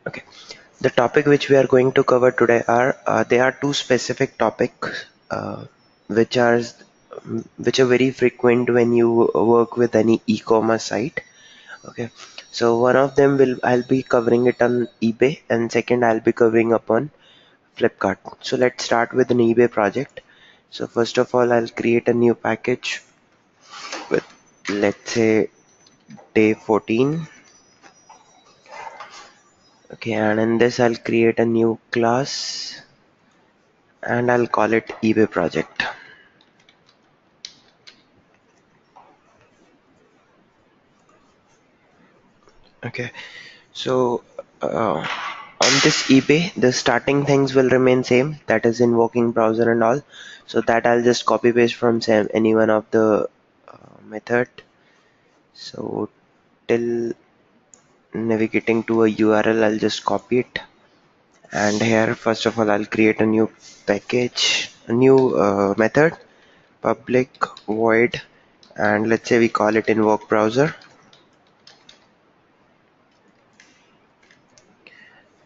Okay, the topic which we are going to cover today are there are two specific topics which are very frequent when you work with any e-commerce site. Okay, so one of them will I'll be covering it on eBay, and second I'll be covering upon Flipkart. So let's start with an eBay project. So first of all, I'll create a new package with, let's say, day 14. Okay, and in this I'll create a new class and I'll call it eBay project. Okay, so on this eBay, the starting things will remain same, that is invoking browser and all. So that I'll just copy paste from any one of the method. So till navigating to a URL, I'll just copy it. And here, first of all, I'll create a new package, a new method, public void, and let's say we call it invoke browser.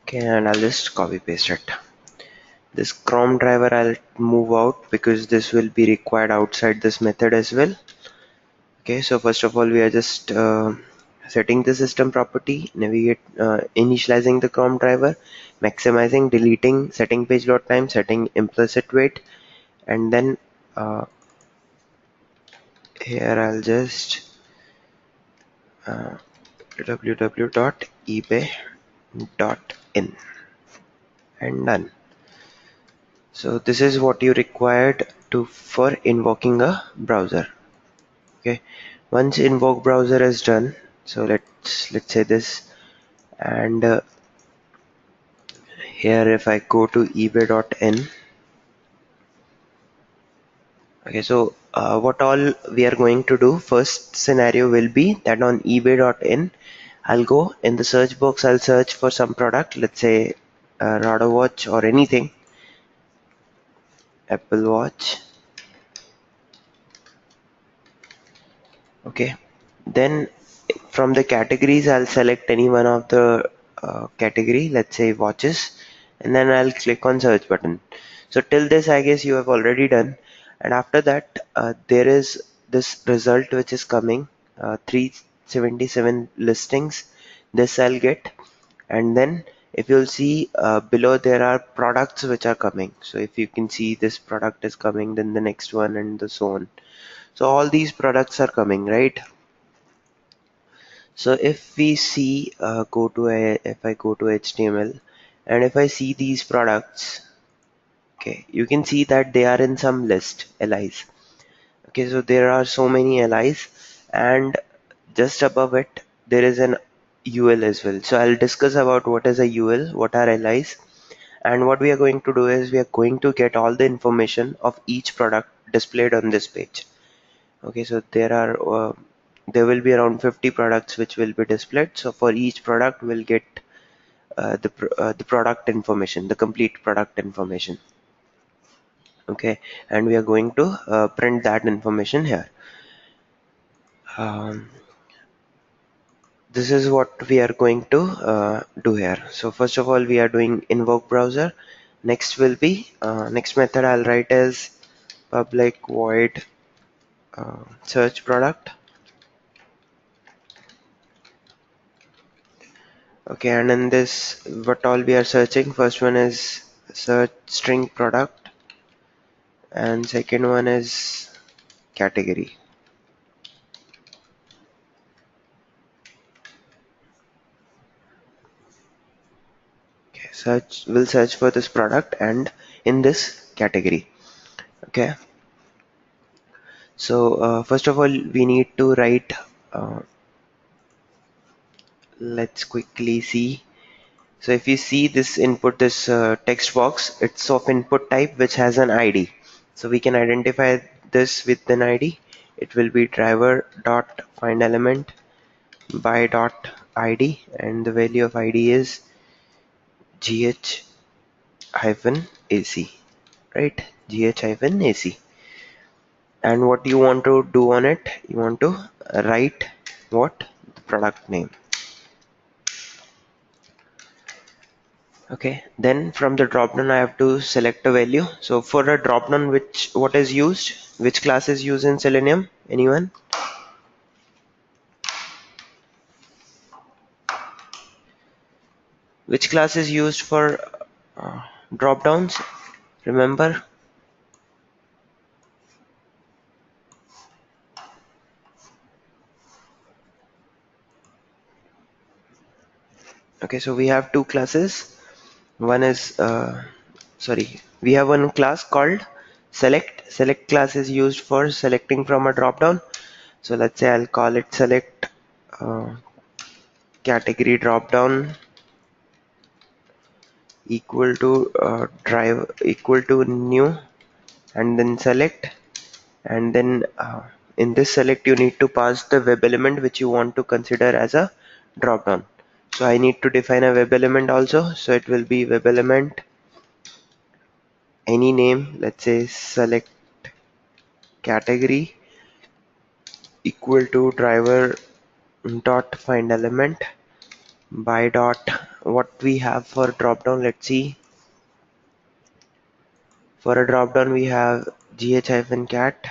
Okay, and I'll just copy paste it. This Chrome driver I'll move out because this will be required outside this method as well. Okay, so first of all we are just setting the system property, navigate, initializing the Chrome driver, maximizing, deleting, setting page load time, setting implicit wait, and then here I'll just www.ebay.in and done. So this is what you required to for invoking a browser. Okay, once invoke browser is done, so let's say this, and here if I go to ebay.in. Okay, so what all we are going to do, first scenario will be that on ebay.in I'll go in the search box, I'll search for some product, let's say Rado watch or anything, Apple watch. Okay, then from the categories I'll select any one of the category, let's say watches, and then I'll click on search button. So till this I guess you have already done, and after that there is this result which is coming, 377 listings. This I'll get, and then if you'll see below there are products which are coming. So if you can see this product is coming, then the next one, and so on. So all these products are coming, right? So if we see, if I go to HTML, and if I see these products, okay, you can see that they are in some list, LIs. Okay, so there are so many LIs, and just above it, there is an UL as well. So I'll discuss about what is a UL, what are LIs, and what we are going to do is we are going to get all the information of each product displayed on this page. Okay, so there will be around 50 products which will be displayed. So for each product we'll get the product information, the complete product information. Okay, and we are going to print that information here. um, this is what we are going to do here. So first of all we are doing invoke browser. Next will be next method I'll write as public void search product. Okay, and in this, what all we are searching, first one is search string product, and second one is category. Okay, we'll search for this product and in this category. Okay, so first of all we need to write, uh, let's quickly see. So if you see this input, this text box, it's of input type which has an ID. So we can identify this with an ID. It will be driver dot find element by dot ID, and the value of ID is gh hyphen AC, right? Gh hyphen AC. And what you want to do on it, you want to write what? The product name. Okay, then from the dropdown I have to select a value. So for a dropdown, what is used? Which class is used in Selenium? Anyone? Which class is used for dropdowns? Remember? Okay, so we have two classes. One is we have one class called select. Select class is used for selecting from a dropdown. So let's say I'll call it select uh, category dropdown equal to drive equal to new, and then select, and then in this select you need to pass the web element which you want to consider as a dropdown. So I need to define a web element also. So it will be web element any name, let's say select category equal to driver dot find element by dot what we have for dropdown. Let's see, for a dropdown we have gh-cat,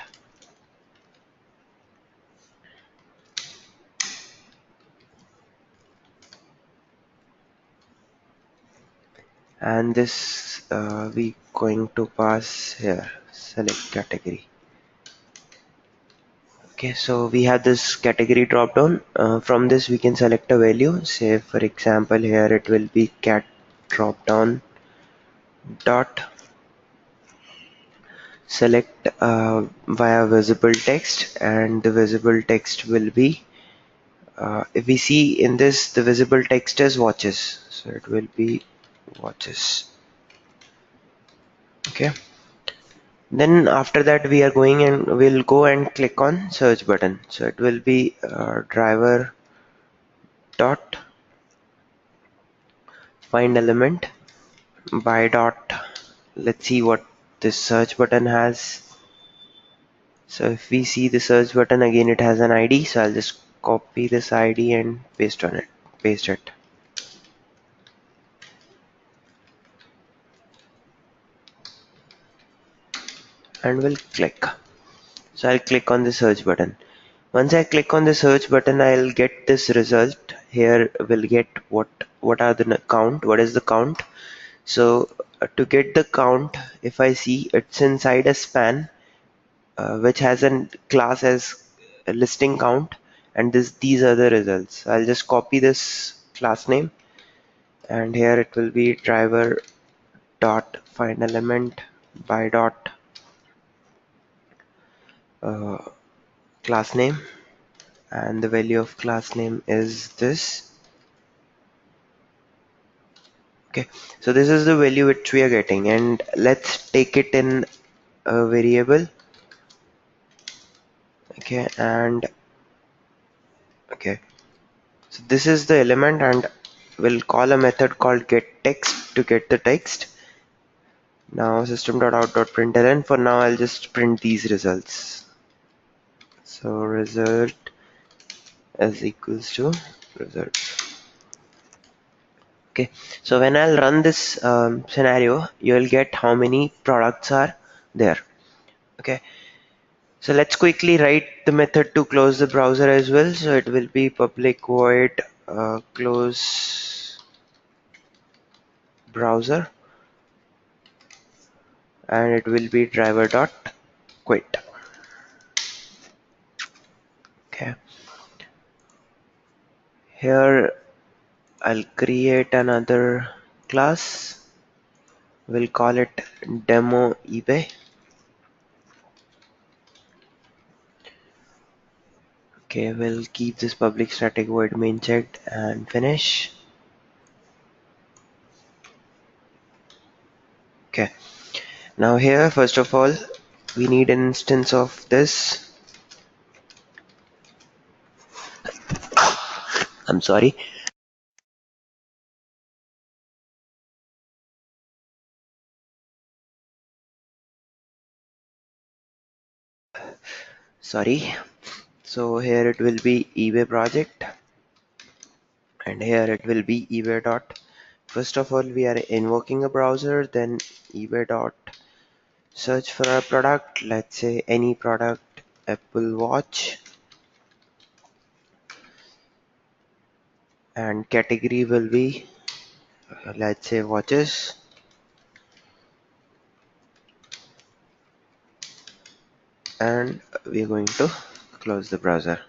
and this we going to pass here select category. Okay, so we have this category drop down. From this we can select a value. Say for example here it will be cat drop down dot select via visible text, and the visible text will be if we see in this the visible text is watches, so it will be watches. Okay, then after that we are going and we'll go and click on search button, so it will be driver dot find element by dot, let's see what this search button has. So if we see the search button again, it has an ID, so I'll just copy this ID and paste it, and we'll click. So I'll click on the search button. Once I click on the search button, I'll get this result. Here we'll get what are the count, what is the count. So to get the count, if I see it's inside a span which has a class as a listing count, and these are the results. I'll just copy this class name, and here it will be driver dot find element by dot uh, class name, and the value of class name is this. Okay, so this is the value which we are getting, and let's take it in a variable. Okay, and okay, so this is the element, and we'll call a method called getText to get the text. Now system.out.println, for now I'll just print these results. So result is equals to result. Okay, so when I'll run this scenario, you'll get how many products are there. Okay, so let's quickly write the method to close the browser as well. So it will be public void close browser, and it will be driver dot quit. Okay, here I'll create another class. We'll call it demo eBay. Okay, we'll keep this public static void main checked and finish. Okay, now here first of all we need an instance of this. I'm sorry. Sorry. So here it will be eBay project, and here it will be eBay dot First of all, we are invoking a browser, then eBay dot search for our product. Let's say any product, Apple Watch, and category will be let's say watches, and we're going to close the browser.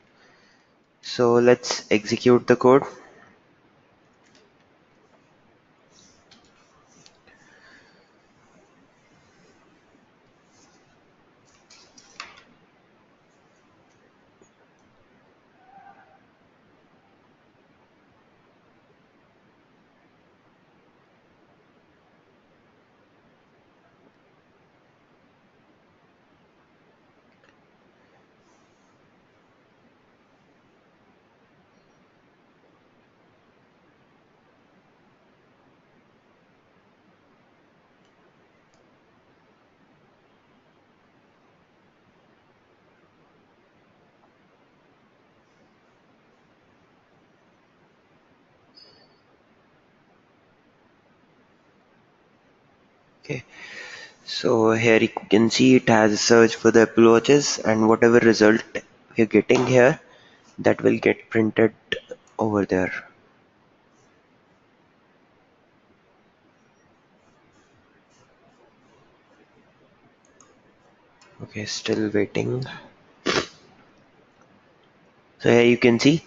So let's execute the code. Okay, so here you can see it has a search for the Apple Watches, and whatever result we're getting here, that will get printed over there. Okay, still waiting. So here you can see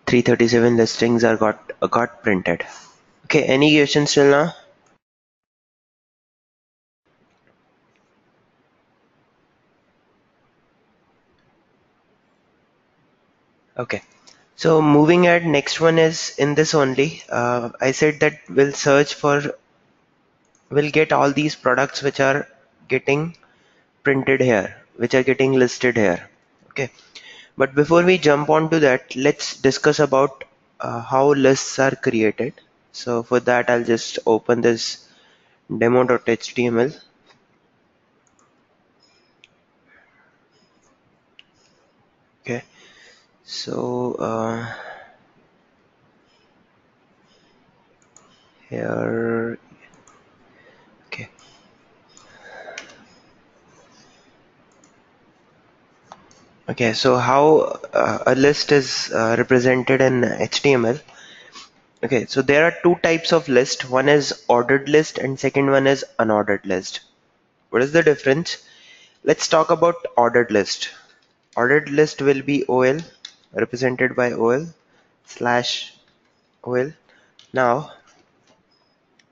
337 listings are got printed. Okay, any questions till now? Okay, so moving ahead, next one is in this only. I said that we'll get all these products which are getting printed here, which are getting listed here. Okay, but before we jump on to that, let's discuss about how lists are created. So for that, I'll just open this demo.html. Okay, so here, okay. Okay, so how a list is represented in HTML. Okay, so there are two types of list. One is ordered list and second one is unordered list. What is the difference? Let's talk about ordered list. Ordered list will be OL, represented by OL slash OL. Now,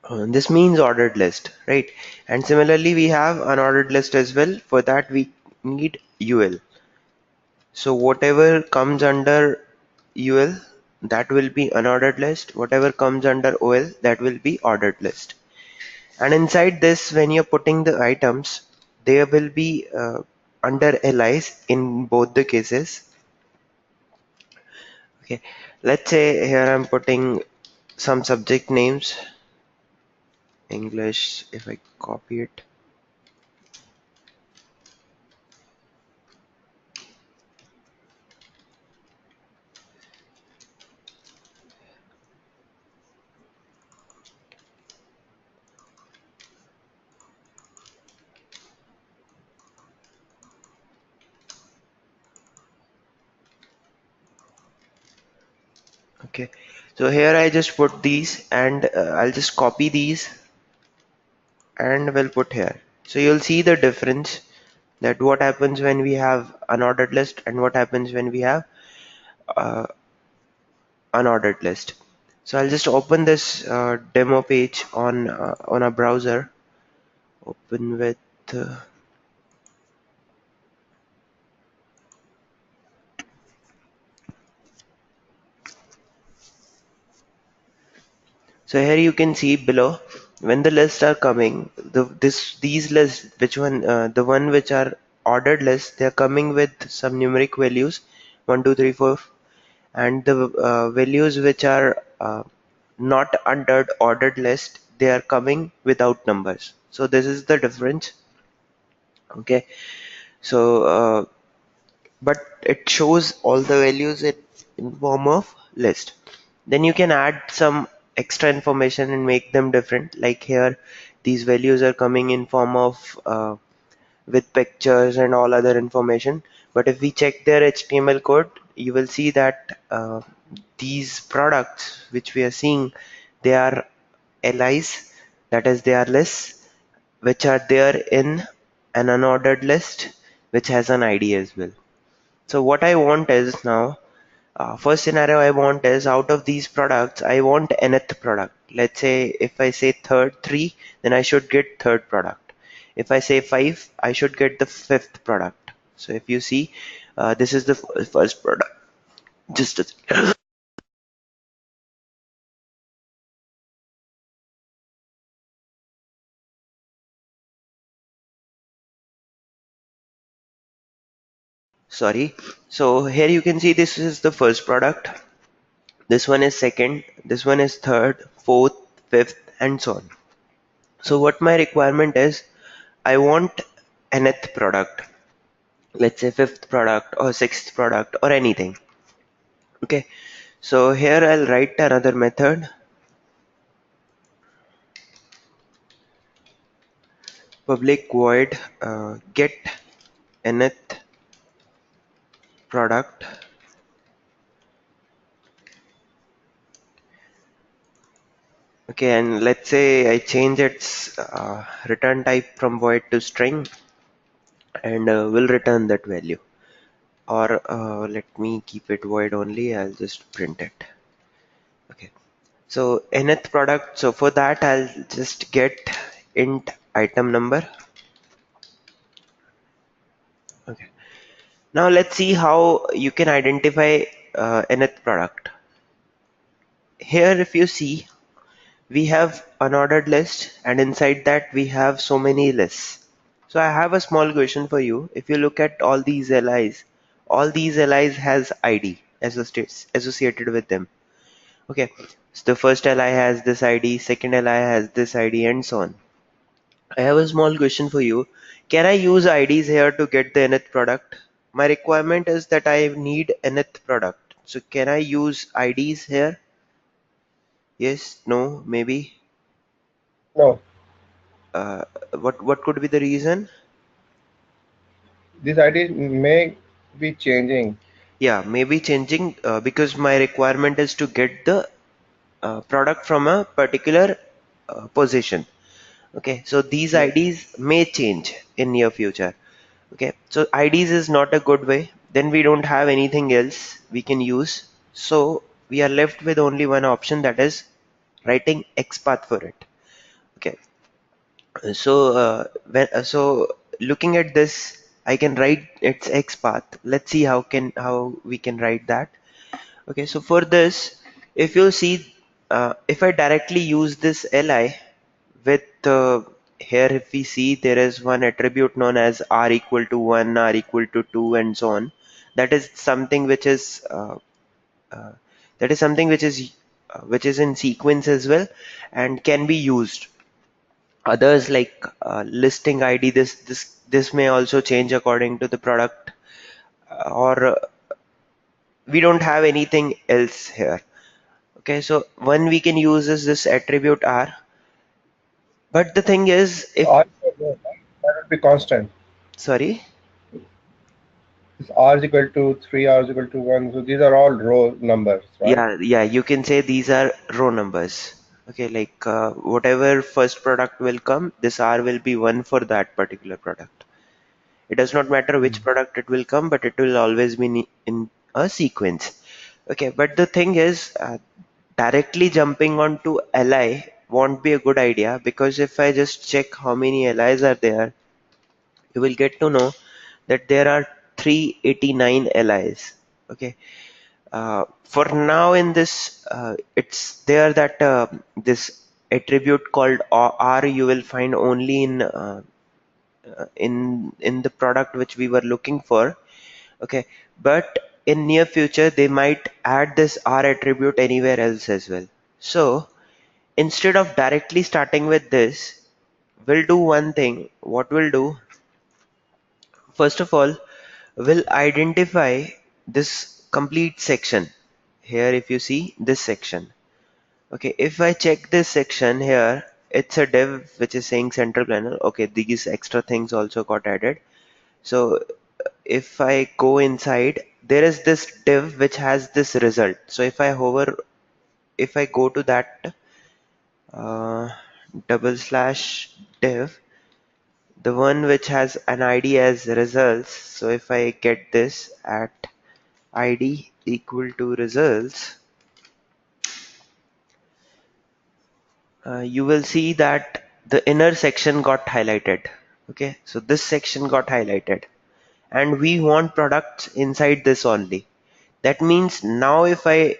this means ordered list, right? And similarly, we have unordered list as well. For that, we need UL. So whatever comes under UL, that will be unordered list. Whatever comes under OL, that will be ordered list. And inside this, when you're putting the items, there will be under LIs in both the cases. Okay, let's say here I'm putting some subject names, English, if I copy it. Okay, so here I just put these and I'll just copy these and we'll put here. So you'll see the difference that what happens when we have unordered list and what happens when we have uh, unordered list. So I'll just open this demo page on a browser. Open with so here you can see below when the lists are coming. These lists, which one the one which are ordered lists, they are coming with some numeric values 1 2 3 4, and the values which are not under ordered list, they are coming without numbers. So this is the difference. Okay, so but it shows all the values in form of list. Then you can add some extra information and make them different. Like here, these values are coming in form of with pictures and all other information. But if we check their HTML code, you will see that these products which we are seeing, they are LIs, that is, they are lists which are there in an unordered list which has an ID as well. So what I want is now, first scenario I want is, out of these products, I want nth product. Let's say if I say third three, then I should get third product. If I say five, I should get the fifth product. So if you see, this is the first product. Just a, sorry. So here you can see this is the first product. This one is second. This one is third, fourth, fifth, and so on. So what my requirement is, I want nth product. Let's say fifth product or sixth product or anything. Okay, so here I'll write another method, public void get nth product. Okay, and let's say I change its return type from void to string, and will return that value. Or let me keep it void only, I'll just print it. Okay, so nth product, so for that I'll just get int item number. Okay, now let's see how you can identify nth product. Here if you see, we have unordered list, and inside that we have so many lists. So I have a small question for you. If you look at all these LIs has ID associated with them. Okay, so the first LI has this ID, second LI has this ID, and so on. I have a small question for you. Can I use IDs here to get the nth product? My requirement is that I need nth product. So can I use IDs here? Yes, no, maybe. No, Uh, what could be the reason? these IDs may be changing. Yeah, maybe changing because my requirement is to get the product from a particular position. Okay, so these Yes. IDs may change in near future. Okay, so IDs is not a good way. Then we don't have anything else we can use. So we are left with only one option, that is writing XPath for it. Okay, so looking at this, I can write its XPath. Let's see how we can write that. Okay, so for this, if you see, if I directly use this li with here, if we see, there is one attribute known as r equal to 1, r equal to 2, and so on. That is something which is uh, which is in sequence as well and can be used. Others like listing ID, this may also change according to the product, or we don't have anything else here. Okay, so one we can use is this attribute r. But the thing is, So if R is equal to one, that would be constant. sorry, This R is equal to 3, R is equal to 1. So these are all row numbers, right? yeah, you can say these are row numbers. Okay, like whatever first product will come, this r will be 1 for that particular product. It does not matter which product it will come, but it will always be in a sequence. Okay, but the thing is, directly jumping onto li won't be a good idea, because if I just check how many LIs are there, you will get to know that there are 389 LIs. Okay. For now, in this, it's there that this attribute called R you will find only in the product which we were looking for. Okay, but in near future they might add this R attribute anywhere else as well. So instead of directly starting with this, we'll do one thing. What we'll do, first of all, we'll identify this complete section. Here, if you see this section, Okay, if I check this section here, it's a div which is saying central planner. Okay, these extra things also got added. So if I go inside, there is this div which has this result. So if I go to that uh, double slash div, the one which has an ID as results. So if I get this at ID equal to results, you will see that the inner section got highlighted. Okay, so this section got highlighted and we want products inside this only. That means now if I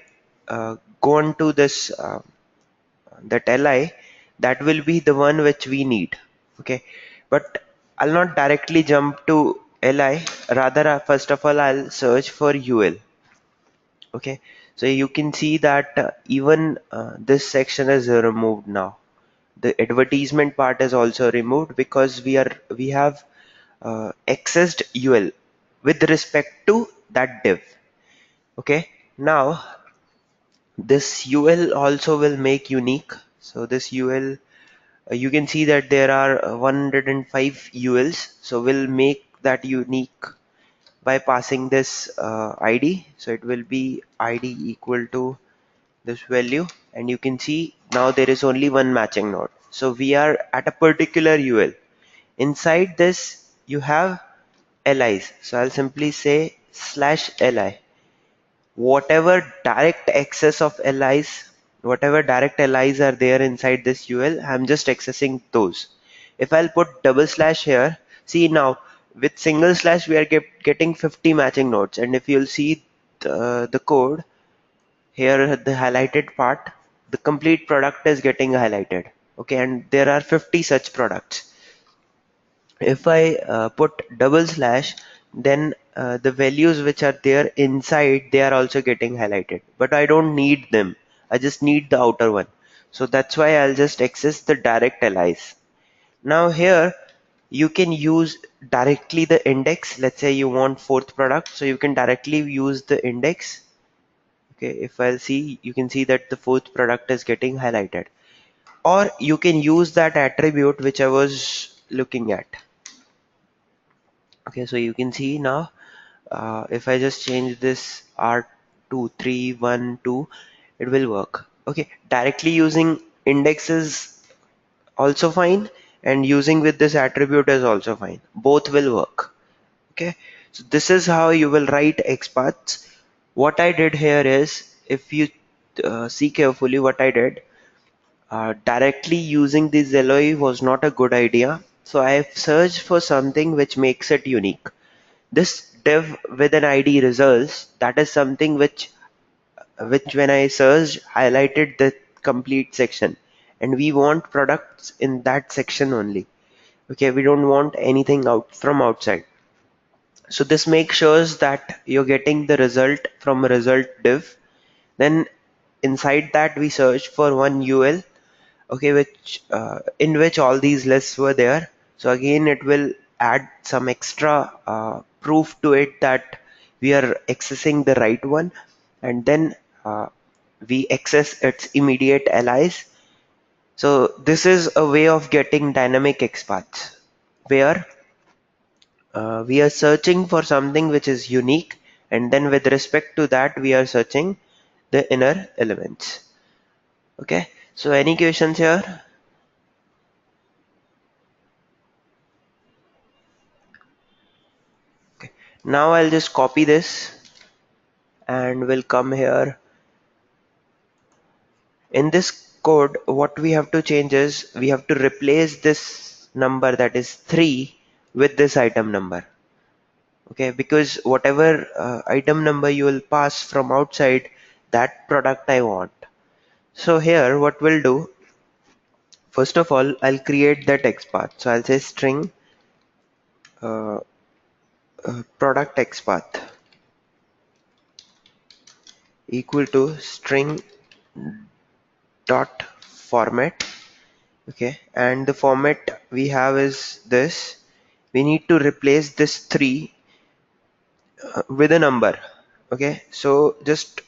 go on to this that li, that will be the one which we need. Okay, but I'll not directly jump to li, rather first of all I'll search for ul. Okay, so you can see that even this section is removed now. The advertisement part is also removed because we have accessed ul with respect to that div. Okay, now this ul also will make unique. So this ul, you can see that there are 105 uls, so we'll make that unique by passing this id. So it will be id equal to this value, and you can see now there is only one matching node. So we are at a particular ul. Inside this you have lis, so I'll simply say slash li. Whatever direct access of LIs, whatever direct LIs are there inside this UL, I'm just accessing those. If I'll put double slash here, see now with single slash we are getting 50 matching nodes, and if you'll see the code here, the highlighted part, the complete product is getting highlighted. Okay, and there are 50 such products. If I put double slash, then the values which are there inside, they are also getting highlighted, but I don't need them. I just need the outer one. So that's why I'll just access the direct LIs. Now here you can use directly the index. Let's say you want fourth product, so you can directly use the index. Okay, if I'll see, you can see that the fourth product is getting highlighted, or you can use that attribute which I was looking at. Okay, so you can see now, if I just change this R2312, it will work. Okay, directly using index is also fine, and using with this attribute is also fine. Both will work. Okay, so this is how you will write XPaths. What I did here is, if you see carefully what I did, directly using this LOE was not a good idea. So I have searched for something which makes it unique. This div with an ID results, that is something which when I searched highlighted the complete section, and we want products in that section only. Okay, we don't want anything out from outside. So this makes sure that you're getting the result from a result div. Then inside that we search for one UL, okay, which in which all these lists were there. So again it will add some extra proof to it that we are accessing the right one, and then uh, we access its immediate allies. So this is a way of getting dynamic XPaths where we are searching for something which is unique, and then with respect to that we are searching the inner elements. Okay, so any questions here? Okay. Now I'll just copy this and we'll come here. In this code, what we have to change is we have to replace this number, that is 3, with this item number. Okay, because whatever item number you will pass from outside, that product I want. So here what we'll do, first of all, I'll create that XPath. So I'll say string uh, product XPath equal to string dot format. Okay, and the format we have is this. We need to replace this 3 with a number. Okay, so just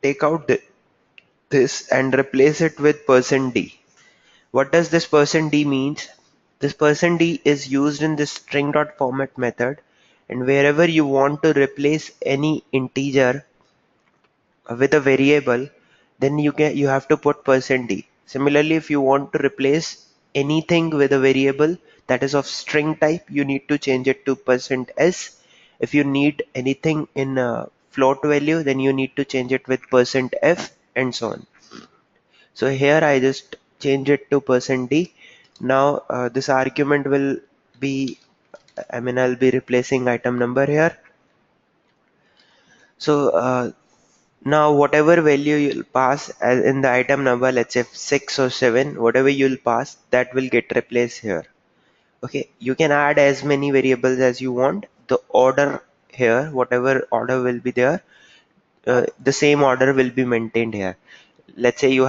take out this and replace it with %d. What does this %d means? This %d is used in this string.format method, and wherever you want to replace any integer with a variable, then you have to put %d. Similarly, if you want to replace anything with a variable that is of string type, you need to change it to %s. If you need anything in a float value, then you need to change it with %f and so on. So here I just change it to %d. Now this argument will be, I'll be replacing item number here. So now whatever value you'll pass as in the item number, let's say 6 or 7, whatever you'll pass, that will get replaced here. Okay, you can add as many variables as you want. The order here, whatever order will be there, the same order will be maintained here. Let's say you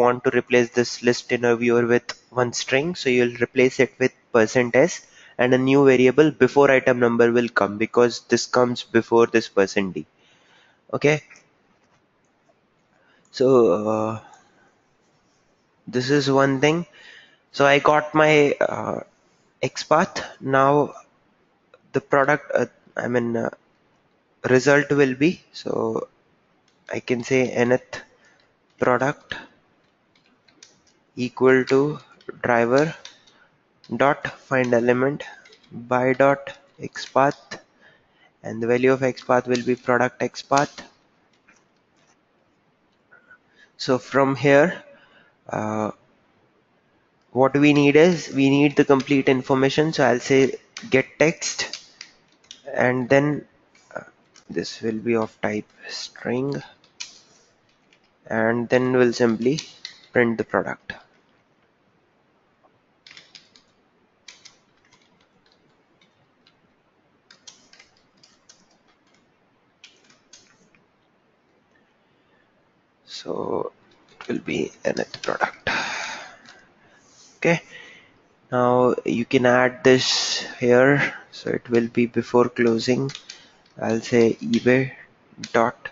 want to replace this list in a viewer with one string, so you'll replace it with %s, and a new variable before item number will come because this comes before this %d. Okay, so this is one thing. So I got my XPath. Now the product, result will be, so I can say nth product equal to driver dot find element by dot XPath, and the value of XPath will be product XPath. So from here, uh, what we need is we need the complete information. So I'll say get text, and then this will be of type string, and then we'll simply print the product. So it will be nth product. Okay, now you can add this here. So it will be before closing. I'll say eBay dot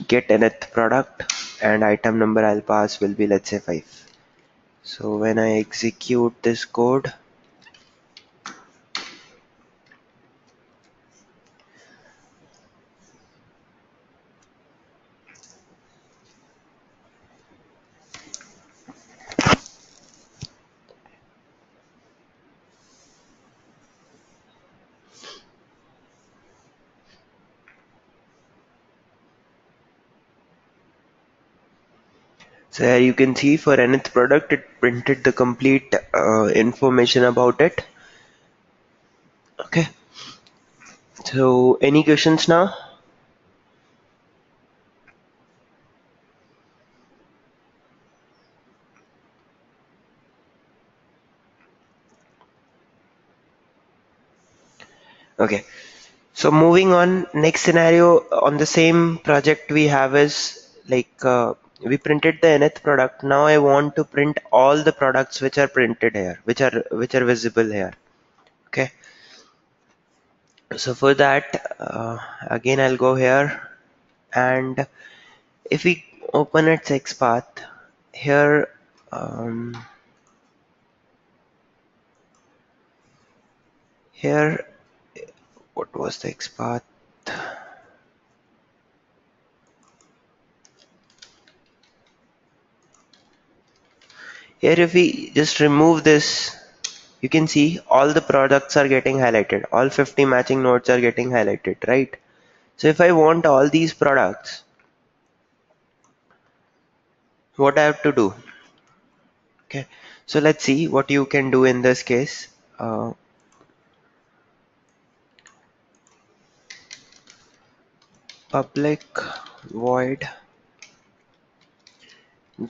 get nth product, and item number I'll pass will be, let's say, 5. So when I execute this code, so here you can see for nth product it printed the complete information about it. Okay, so any questions now? Okay, so moving on, next scenario on the same project we have is like we printed the nth product. Now I want to print all the products which are printed here, which are visible here. Okay, so for that, again I'll go here, and if we open its XPath here, here, what was the XPath? Here, if we just remove this, you can see all the products are getting highlighted. All 50 matching nodes are getting highlighted, right? So if I want all these products, what I have to do? Okay, so let's see what you can do in this case. Public void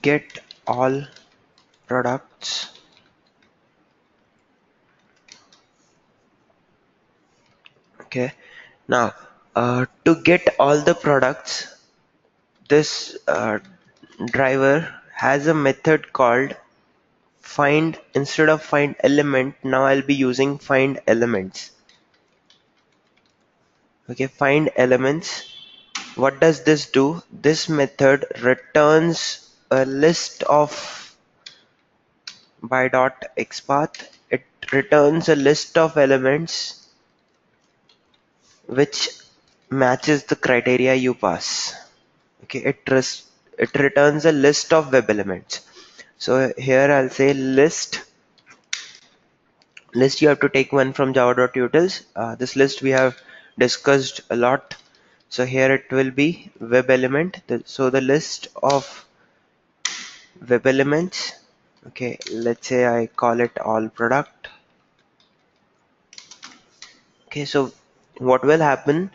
get all products. Okay, now to get all the products, this driver has a method called find. Instead of find element, now I'll be using find elements. Okay, find elements, What does this do? This method returns a list of by dot xpath. It returns a list of elements which matches the criteria you pass. Okay, it returns a list of web elements. So here I'll say list. You have to take one from java.utils. This list we have discussed a lot. So here it will be web element. So the list of web elements. Okay, let's say I call it all product. Okay, so what will happen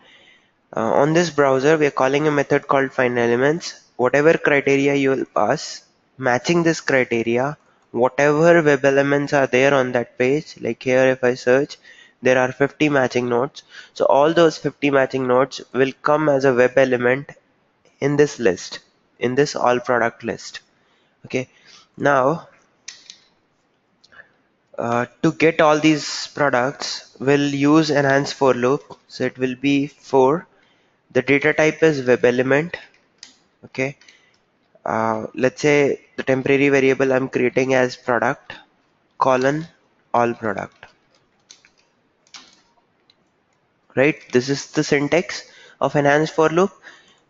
on this browser? We are calling a method called find elements. Whatever criteria you will pass, matching this criteria, whatever web elements are there on that page, like here if I search, there are 50 matching nodes. So all those 50 matching nodes will come as a web element in this list, in this all product list. Okay, now to get all these products, we'll use enhance for loop. So it will be for the data type is web element. Okay, let's say the temporary variable I'm creating as product colon all product. Right, this is the syntax of enhance for loop.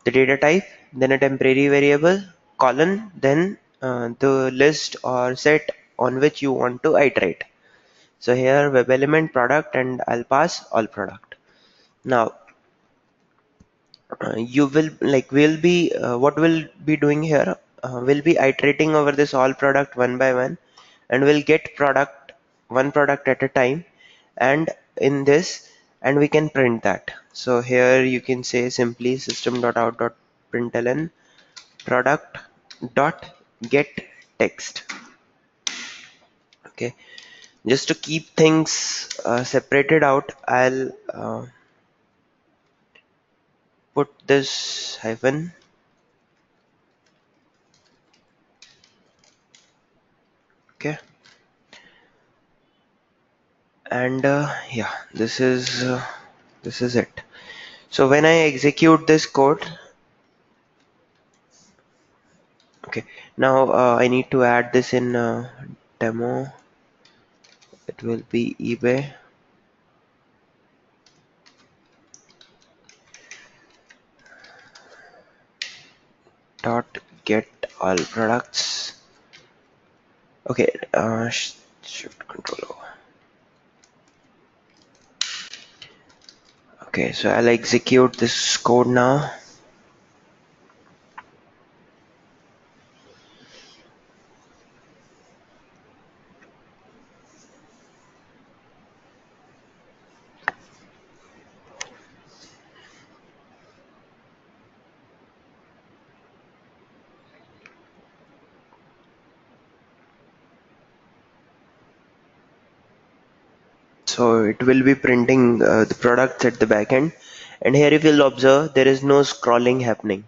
The data type, then a temporary variable colon, then the list or set on which you want to iterate. So here web element product and I'll pass all product. Now you will like we'll be what we'll be doing here, we'll be iterating over this all product one by one, and we'll get product one product at a time, and in this, and we can print that. So here you can say simply system.out.println product dot get text. Okay, just to keep things separated out, I'll put this hyphen. Okay, and yeah, this is it. So when I execute this code, okay, now I need to add this in demo. It will be eBay dot get all products. Okay, shift control O. Okay, so I'll execute this code now. So it will be printing the products at the back end. And here if you'll observe, there is no scrolling happening.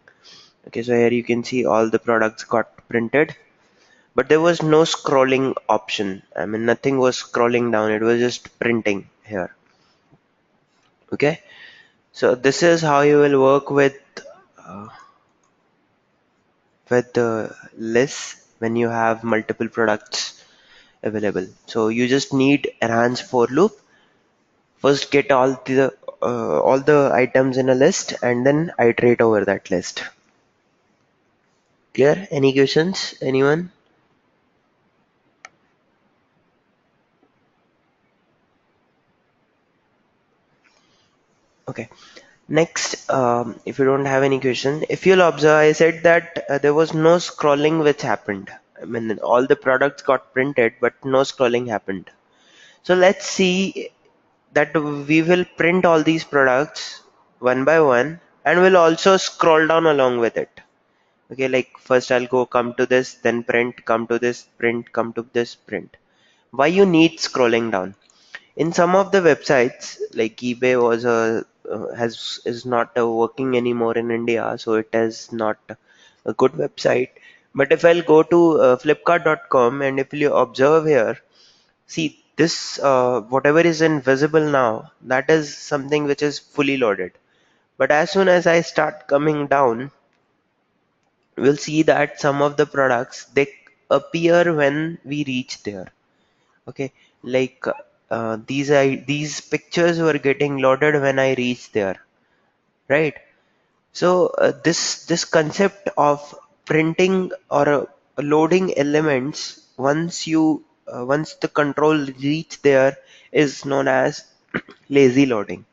Okay, so here you can see all the products got printed, but there was no scrolling option. I mean, nothing was scrolling down. It was just printing here. Okay, so this is how you will work uh, with the lists when you have multiple products available. So you just need enhance for loop. First, get all the items in a list, and then iterate over that list. Clear? Any questions? Anyone? Okay. Next, if you don't have any question, if you'll observe, I said that there was no scrolling which happened. I mean, all the products got printed, but no scrolling happened. So let's see that we will print all these products one by one, and we'll also scroll down along with it. Okay, like first I'll go come to this, then print, come to this, print, come to this, print. Why you need scrolling down? In some of the websites, like eBay was a has is not working anymore in India, so it is not a good website. But if I'll go to flipkart.com, and if you observe here, see this whatever is invisible now, that is something which is fully loaded. But as soon as I start coming down, we'll see that some of the products, they appear when we reach there. Okay, like these pictures were getting loaded when I reached there, right? So this concept of printing or loading elements once the control reach there is known as lazy loading.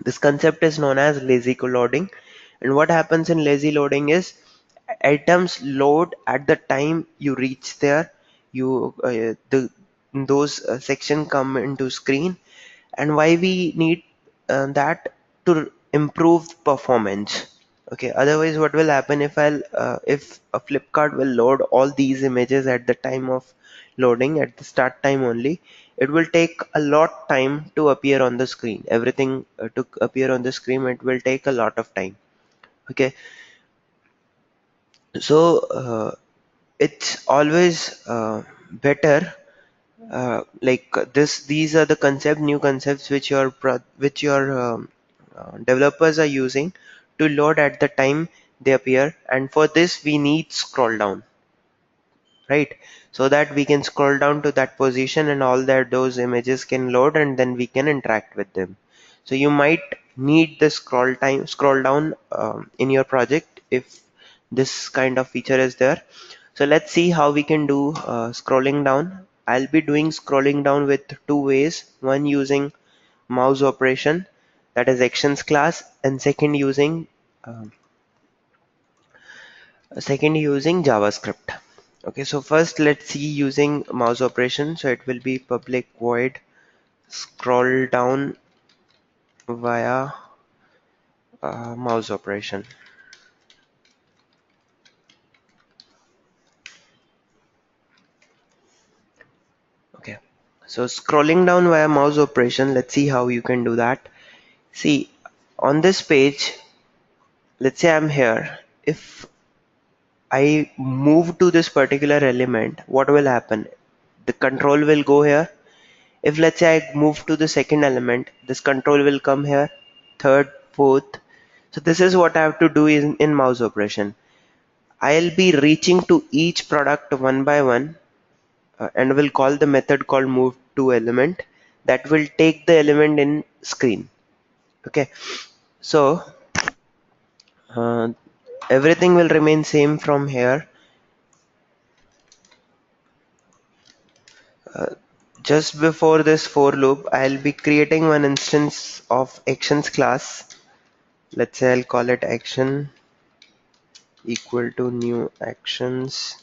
This concept is known as lazy loading, and what happens in lazy loading is items load at the time you reach there. You the those section come into screen, and why we need that to improve performance. Okay, otherwise what will happen if a Flipkart will load all these images at the time of loading at the start time only, it will take a lot time to appear on the screen. Everything to appear on the screen, it will take a lot of time. Okay, so it's always better like this. These are the new concepts which your developers are using to load at the time they appear, and for this we need scroll down, right? So that we can scroll down to that position and all that those images can load, and then we can interact with them. So you might need the scroll down in your project if this kind of feature is there. So let's see how we can do scrolling down. I'll be doing scrolling down with two ways: one using mouse operation, that is actions class, and um, second using JavaScript. Okay, so first let's see using mouse operation. So it will be public void scroll down via mouse operation. Okay, so scrolling down via mouse operation, let's see how you can do that. See, on this page, let's say I'm here. If I move to this particular element, what will happen? The control will go here. If let's say I move to the second element, this control will come here, third, fourth. So this is what I have to do in mouse operation. I'll be reaching to each product one by one, and will call the method called move to element that will take the element in screen. Okay, so uh, everything will remain same from here. Just before this for loop, I'll be creating one instance of actions class. Let's say I'll call it action equal to new actions.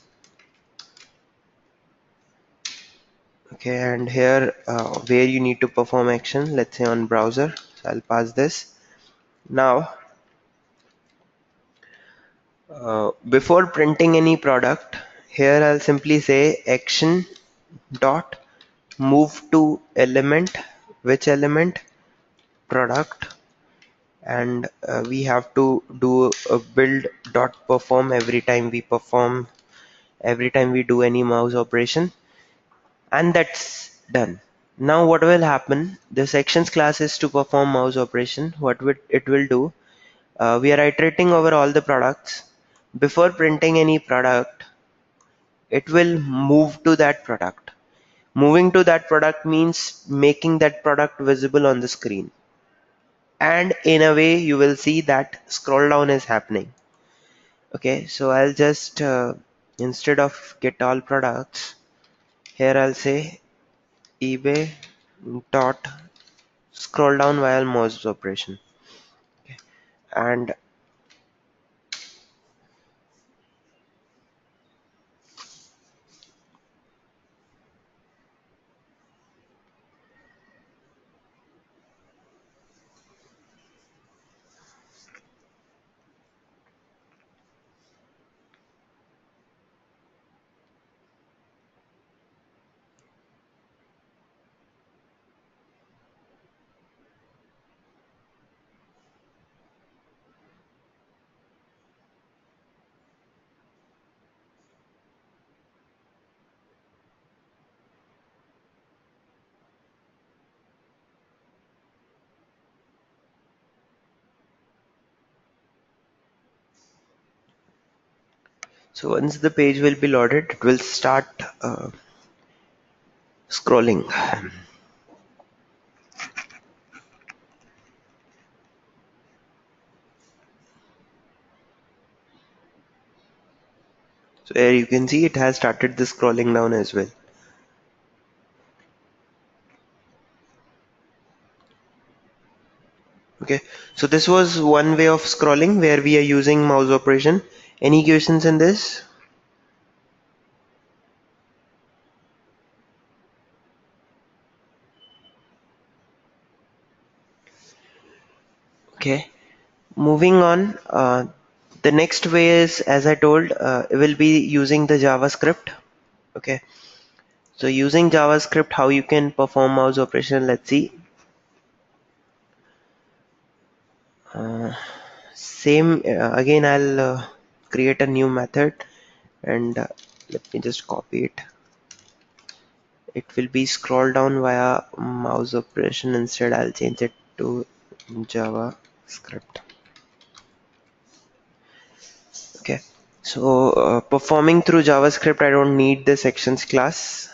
Okay, and here where you need to perform action, let's say on browser. So I'll pass this. Now, before printing any product, here I'll simply say action dot move to element, which element, product, and we have to do a build dot perform every time we do any mouse operation, and that's done. Now what will happen, the sections class is to perform mouse operation. It will do, we are iterating over all the products. Before printing any product, it will move to that product. Moving to that product means making that product visible on the screen, and in a way you will see that scroll down is happening. Okay, so I'll just instead of get all products, here I'll say eBay dot scroll down while mouse operation. And So once the page will be loaded, it will start scrolling. So here you can see it has started the scrolling down as well. Okay, so this was one way of scrolling where we are using mouse operation. Any questions in this? Okay, moving on. The next way is, as I told, it will be using the JavaScript. Okay, so using JavaScript, how you can perform mouse operation, let's see. Uh, Same again, I'll create a new method and let me just copy it. It will be scroll down via mouse operation. Instead, I'll change it to JavaScript. Okay, so performing through JavaScript, I don't need the sections class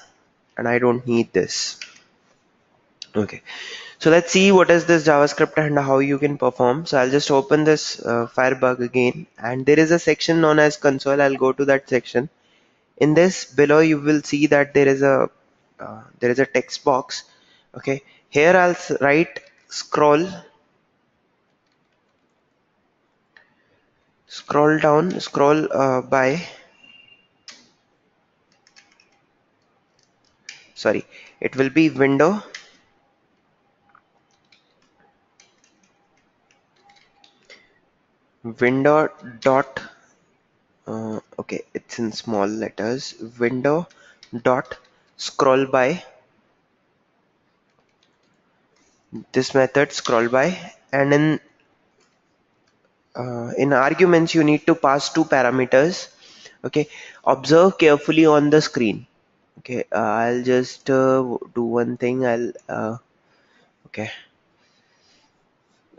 and I don't need this. Okay, so let's see what is this JavaScript and how you can perform. So I'll just open this Firebug again, and there is a section known as console. I'll go to that section. In this below, you will see that there is a text box. Okay, here I'll write scroll down, scroll by. Sorry, it will be window dot. Okay, it's in small letters. Window dot scroll by. This method scroll by, and in arguments you need to pass two parameters. Okay, observe carefully on the screen. Okay, I'll just do one thing. Okay,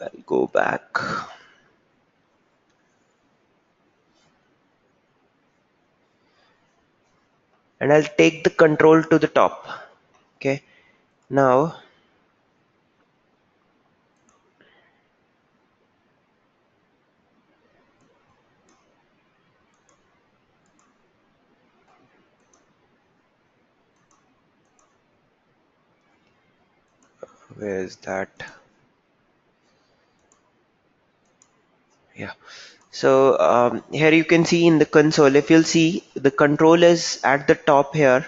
I'll go back and I'll take the control to the top. Okay, now where is that? Yeah. So here you can see in the console, if you'll see, the control is at the top here.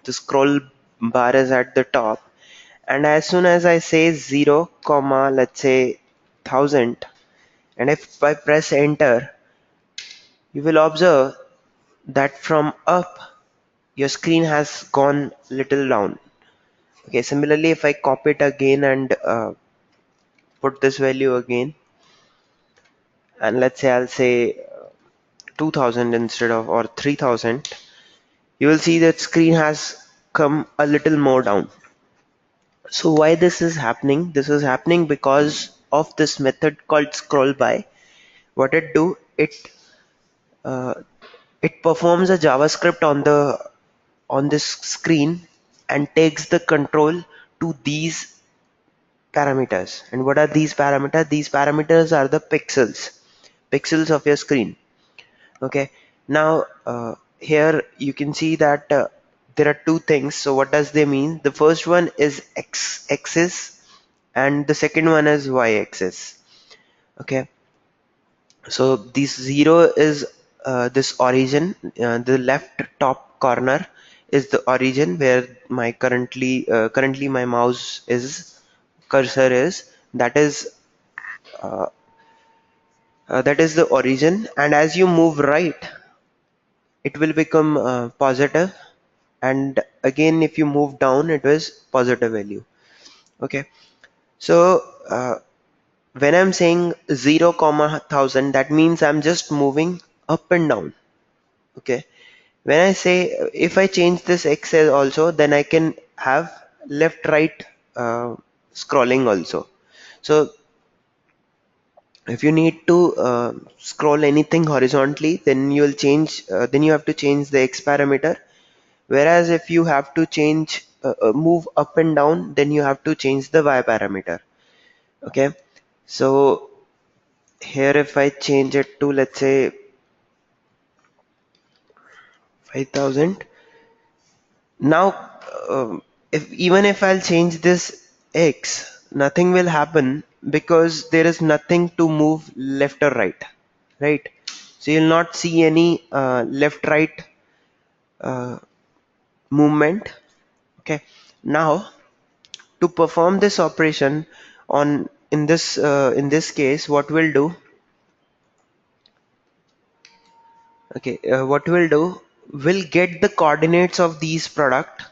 The scroll bar is at the top. And as soon as I say 0, comma, let's say 1000, and if I press enter, you will observe that from up, your screen has gone little down. Okay, similarly, if I copy it again and put this value again, and let's say I'll say 2000 instead of, or 3000, you will see that screen has come a little more down. So why this is happening? This is happening because of this method called scroll by. What it do, uh, it performs a JavaScript on this screen and takes the control to these parameters. And what are these parameters? These parameters are the pixels of your screen. Okay, now here you can see that there are two things. So what does they mean? The first one is x axis and the second one is y axis. Okay, so this 0 is this origin. The left top corner is the origin where my currently my mouse is cursor is. Uh, that is the origin, and as you move right, it will become positive, and again if you move down, it was positive value. Okay, so when I'm saying 0 comma 1000, that means I'm just moving up and down. Okay, when I say if I change this x as also, then I can have left right scrolling also. So If you need to scroll anything horizontally, then then you have to change the x parameter. Whereas if you have to change move up and down, then you have to change the y parameter. Okay, so here if I change it to, let's say, 5000, now if even if I'll change this x, nothing will happen because there is nothing to move left or right, right? So you'll not see any left right uh, movement. Okay, now to perform this operation on in this case, what we'll do, okay, what we'll do, we'll get the coordinates of these product,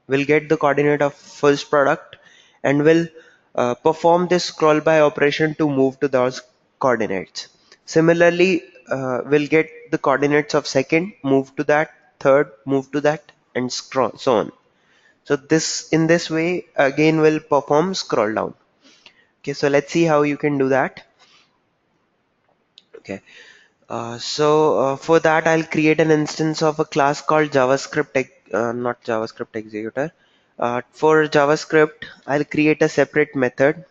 we'll get the coordinate of first product, and we'll perform this scroll by operation to move to those coordinates. Similarly, we'll get the coordinates of second, move to that, third, move to that, and scroll so on. So this, in this way again, will perform scroll down. Okay, so let's see how you can do that. Okay, for that I'll create an instance of a class called not JavaScript executor. For JavaScript, I'll create a separate method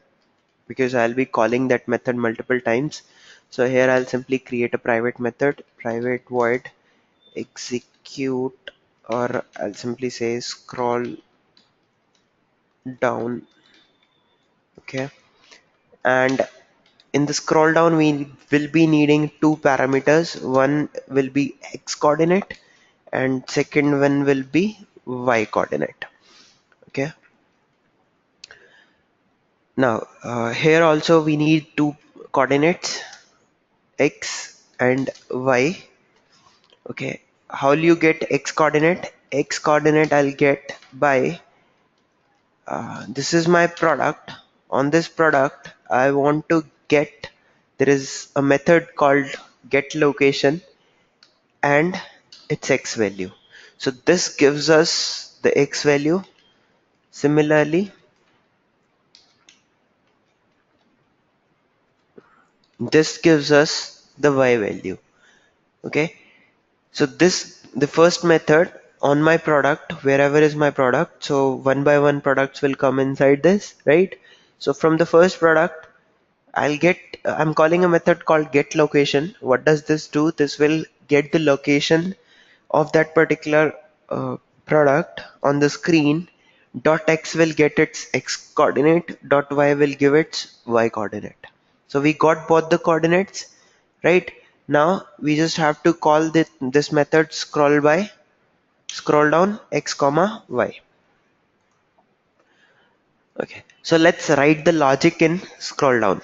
because I'll be calling that method multiple times. So here I'll simply create a private method, private void execute, or I'll simply say scroll down. Okay, and in the scroll down, we will be needing two parameters. One will be x coordinate and second one will be y coordinate. Okay. Now, here also we need two coordinates, x and y. Okay. How will you get x coordinate? X coordinate I'll get by this is my product. On this product, I want to get, there is a method called get location and its x value. So this gives us the x value. Similarly, this gives us the y value. Okay. So this, the first method on my product, wherever is my product. So one by one products will come inside this, right? So from the first product, I'm calling a method called get location. What does this do? This will get the location of that particular product on the screen. Dot x will get its x coordinate, dot y will give its y coordinate. So we got both the coordinates, right? Now we just have to call this method scroll down x comma y. Okay, so let's write the logic in scroll down.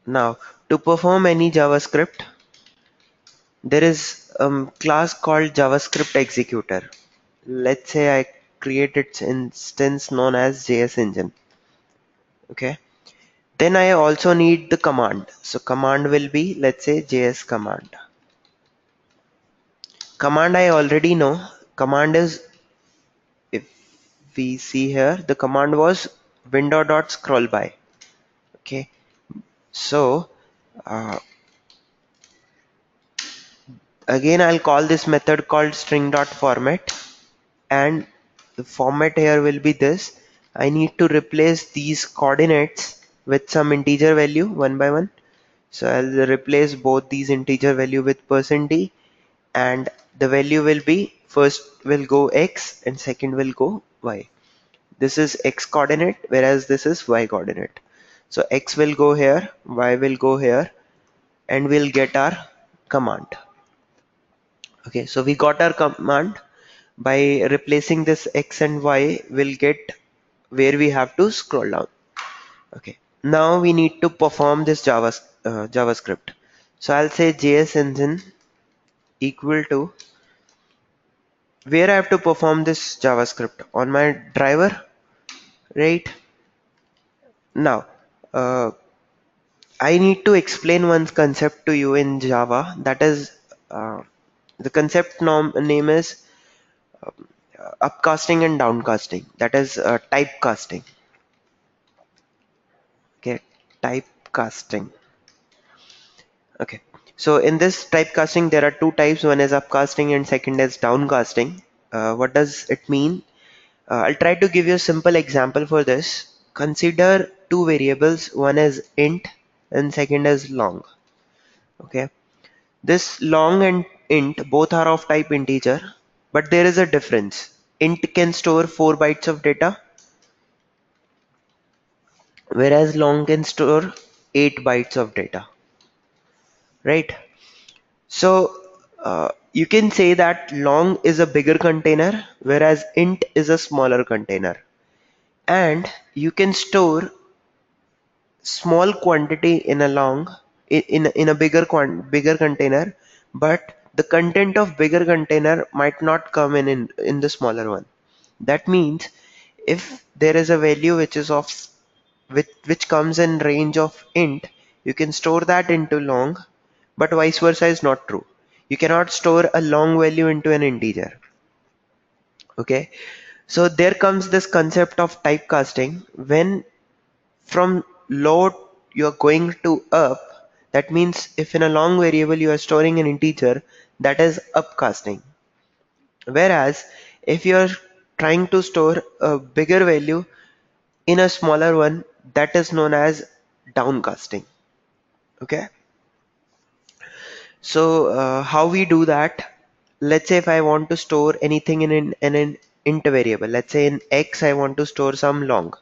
Now to perform any JavaScript, there is a class called JavaScript executor. Let's say I create its instance known as JS engine. Okay. Then I also need the command. So command will be, let's say, JS command. Command I already know. Command is, if we see here, the command was window.scroll by. Okay. So uh, again, I'll call this method called string.format, and the format here will be this. I need to replace these coordinates with some integer value one by one. So I'll replace both these integer value with %d, and the value will be, first will go x and second will go y. This is x coordinate, whereas this is y coordinate. So x will go here, y will go here, and we'll get our command. Okay, so we got our command. By replacing this x and y, we'll get where we have to scroll down. Okay, now we need to perform this JavaScript. So I'll say JS engine equal to, where I have to perform this JavaScript on my driver, right? Now, I need to explain one concept to you in Java. That is, the concept name is upcasting and downcasting. That is typecasting. Okay, typecasting. typecasting. Okay, so in this typecasting, there are two types. One is upcasting and second is downcasting. What does it mean? I'll try to give you a simple example for this. Consider two variables. One is int and second is long. Okay, this long and int both are of type integer, but there is a difference. Int can store 4 bytes of data, whereas long can store 8 bytes of data, right? So you can say that long is a bigger container, whereas int is a smaller container. And you can store small quantity in a long in a bigger container, but the content of bigger container might not come in the smaller one. That means if there is a value which is of which comes in range of int, you can store that into long, but vice versa is not true. You cannot store a long value into an integer. Okay, so there comes this concept of typecasting. When from low you are going to up, that means if in a long variable you are storing an integer, that is upcasting. Whereas if you are trying to store a bigger value in a smaller one, that is known as downcasting. Okay, so how we do that? Let's say if I want to store anything in an int variable, let's say in x I want to store some long.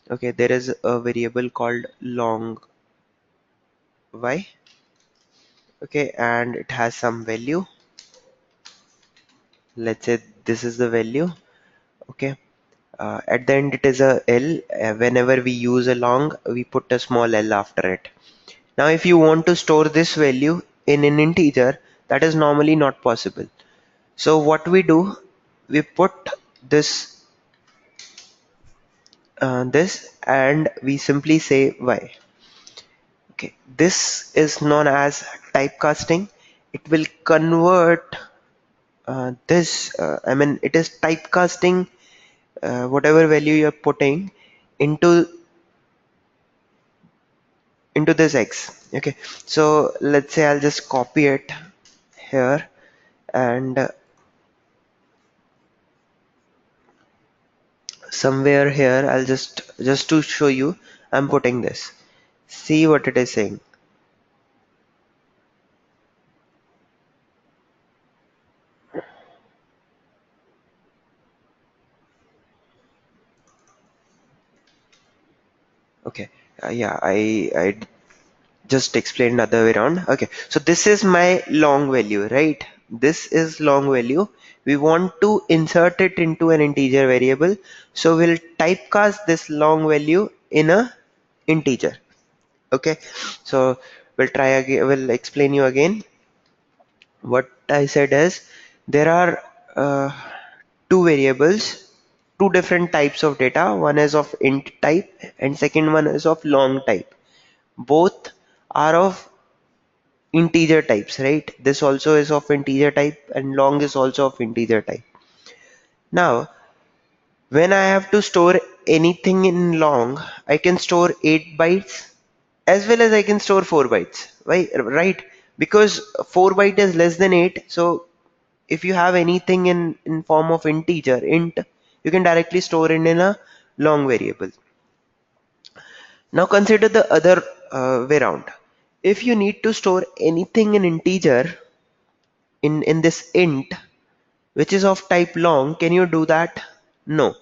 Okay, there is a variable called long y. Okay, and it has some value. Let's say this is the value. Okay, at the end it is a l. Whenever we use a long, we put a small l after it. Now if you want to store this value in an integer, that is normally not possible. So what we do, we put this this and we simply say y. Okay, this is known as typecasting. It will convert I mean, it is typecasting whatever value you're putting into this x. Okay, so let's say I'll just copy it here and somewhere here I'll just to show you, I'm putting this. See what it is saying. Okay, yeah, I just explained other way around. Okay, so this is my long value, right? This is long value. We want to insert it into an integer variable, so we'll typecast this long value in a integer. Okay, so we'll try again, we'll explain you again. What I said is there are two variables, two different types of data. One is of int type and second one is of long type. Both are of integer types, right? This also is of integer type and long is also of integer type. Now, when I have to store anything in long, I can store 8 bytes as well as I can store 4 bytes. Why? Right? Because 4 byte is less than 8. So if you have anything in form of integer, int, you can directly store it in a long variable. Now consider the other way around. If you need to store anything in integer in this int, which is of type long, can you do that? No.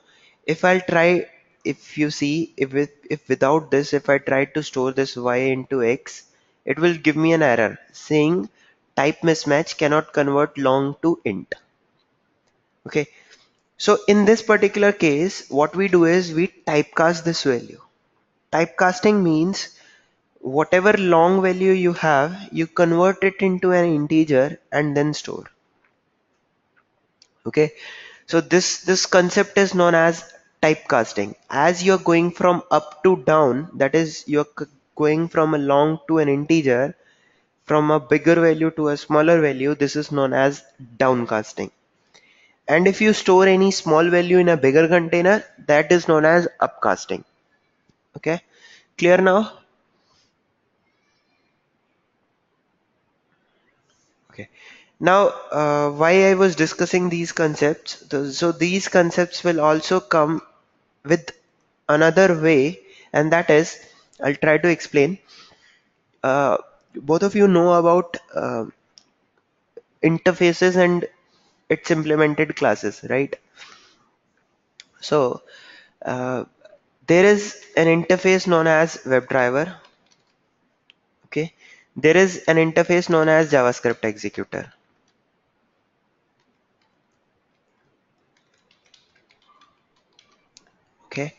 If I'll try, if you see, if without this, if I try to store this y into x, it will give me an error saying type mismatch, cannot convert long to int. Okay. So in this particular case, what we do is we typecast this value. Typecasting means whatever long value you have, you convert it into an integer and then store. Okay, so this concept is known as typecasting. As you're going from up to down, that is you're going from a long to an integer, from a bigger value to a smaller value, this is known as downcasting. And if you store any small value in a bigger container, that is known as upcasting. Okay, clear now? Now, why I was discussing these concepts, so these concepts will also come with another way, and that is, I'll try to explain. Uh, Both of you know about interfaces and its implemented classes, right? So, uh, there is an interface known as WebDriver. Okay, there is an interface known as JavaScript executor. Okay,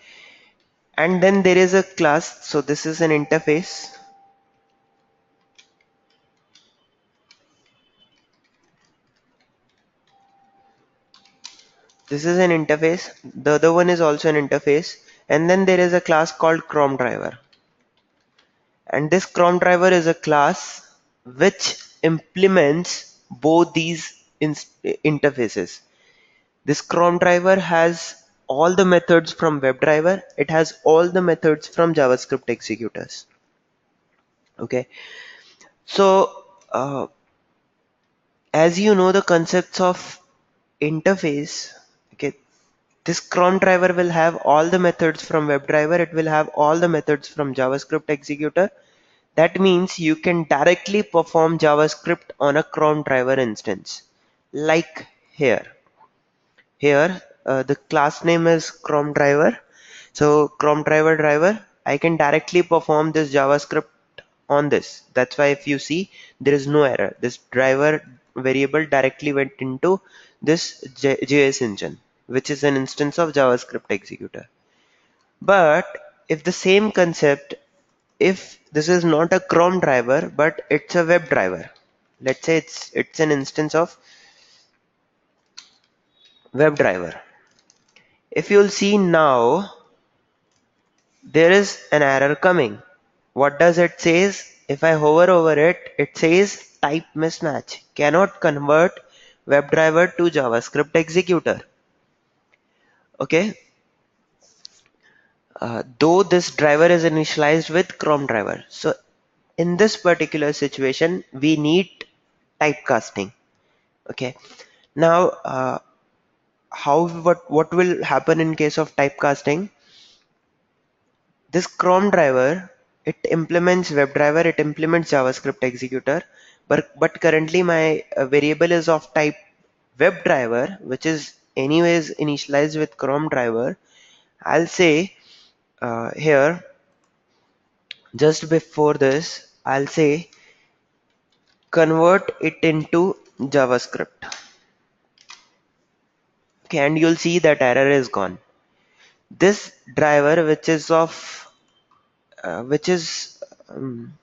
and then there is a class. So this is an interface. This is an interface. The other one is also an interface. And then there is a class called Chrome driver. And this Chrome driver is a class which implements both these interfaces. This Chrome driver has all the methods from WebDriver. It has all the methods from JavaScript executors. Okay. So, as you know the concepts of interface, okay, this cron driver will have all the methods from WebDriver. It will have all the methods from JavaScript executor. That means you can directly perform JavaScript on a cron driver instance. Like here. Here, the class name is Chrome driver. So Chrome driver, I can directly perform this JavaScript on this. That's why if you see, there is no error. This driver variable directly went into this JS engine, which is an instance of JavaScript executor. But if the same concept, if this is not a Chrome driver, but it's a web driver, let's say it's an instance of web driver. If you'll see now, there is an error coming. What does it says? If I hover over it, it says type mismatch. Cannot convert WebDriver to JavaScript executor. Okay. Though this driver is initialized with Chrome driver. So in this particular situation, we need typecasting. Okay. Now, what will happen in case of typecasting? This Chrome driver, it implements WebDriver, it implements JavaScript executor, but currently my variable is of type WebDriver, which is anyways initialized with Chrome driver. I'll say here, just before this, I'll say convert it into JavaScript. Okay, and you'll see that error is gone. This driver, which is um,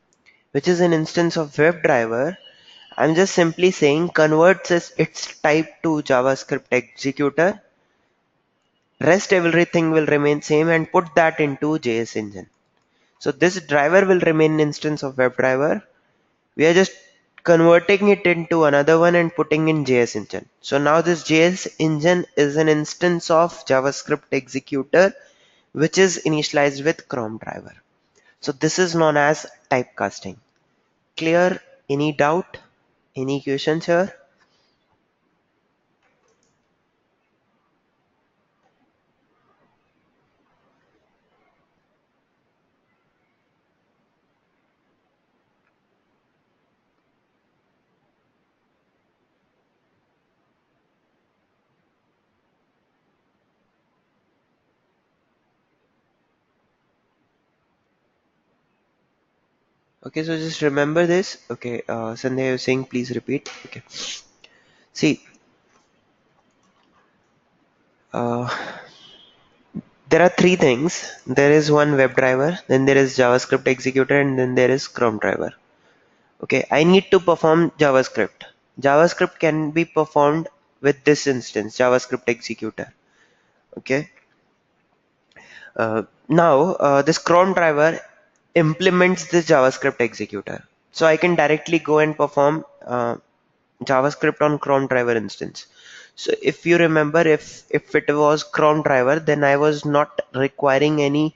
which is an instance of WebDriver, I'm just simply saying converts its type to JavaScript executor. Rest everything will remain same and put that into JS engine. So this driver will remain an instance of WebDriver. We are just converting it into another one and putting in JS engine. So now this JS engine is an instance of JavaScript executor which is initialized with Chrome driver. So this is known as typecasting. Clear? Any doubt? Any questions here? Okay, so just remember this. Okay, Sandhya, you're saying please repeat. Okay. See, uh, there are three things. There is one WebDriver, then there is JavaScript executor, and then there is Chrome driver. Okay, I need to perform JavaScript. JavaScript can be performed with this instance, JavaScript executor. Okay. Now, this Chrome driver implements this JavaScript executor. So I can directly go and perform JavaScript on Chrome driver instance. So if you remember, if it was Chrome driver, then I was not requiring any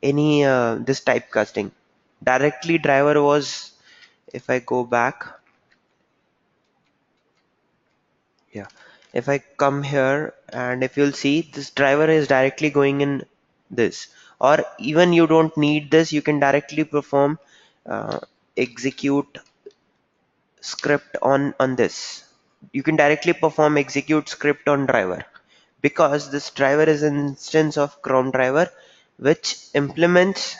this typecasting. Directly driver was, if I go back, Yeah. If I come here and if you'll see this driver is directly going in this, or even you don't need this, you can directly perform uh, execute script on this. You can directly perform execute script on driver because this driver is an instance of Chrome driver which implements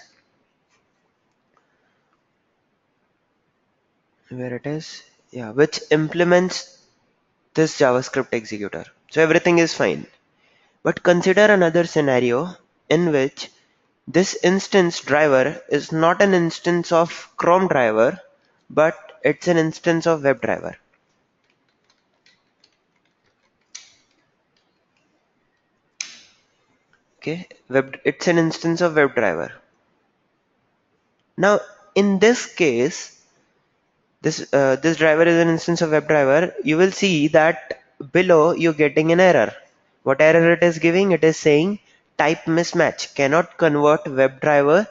where it is, yeah, which implements this JavaScript executor. So everything is fine. But consider another scenario in which this instance driver is not an instance of Chrome driver, but it's an instance of WebDriver. Okay, it's an instance of WebDriver. Now, in this case, this driver is an instance of WebDriver. You will see that below you're getting an error. What error it is giving? It is saying type mismatch cannot convert WebDriver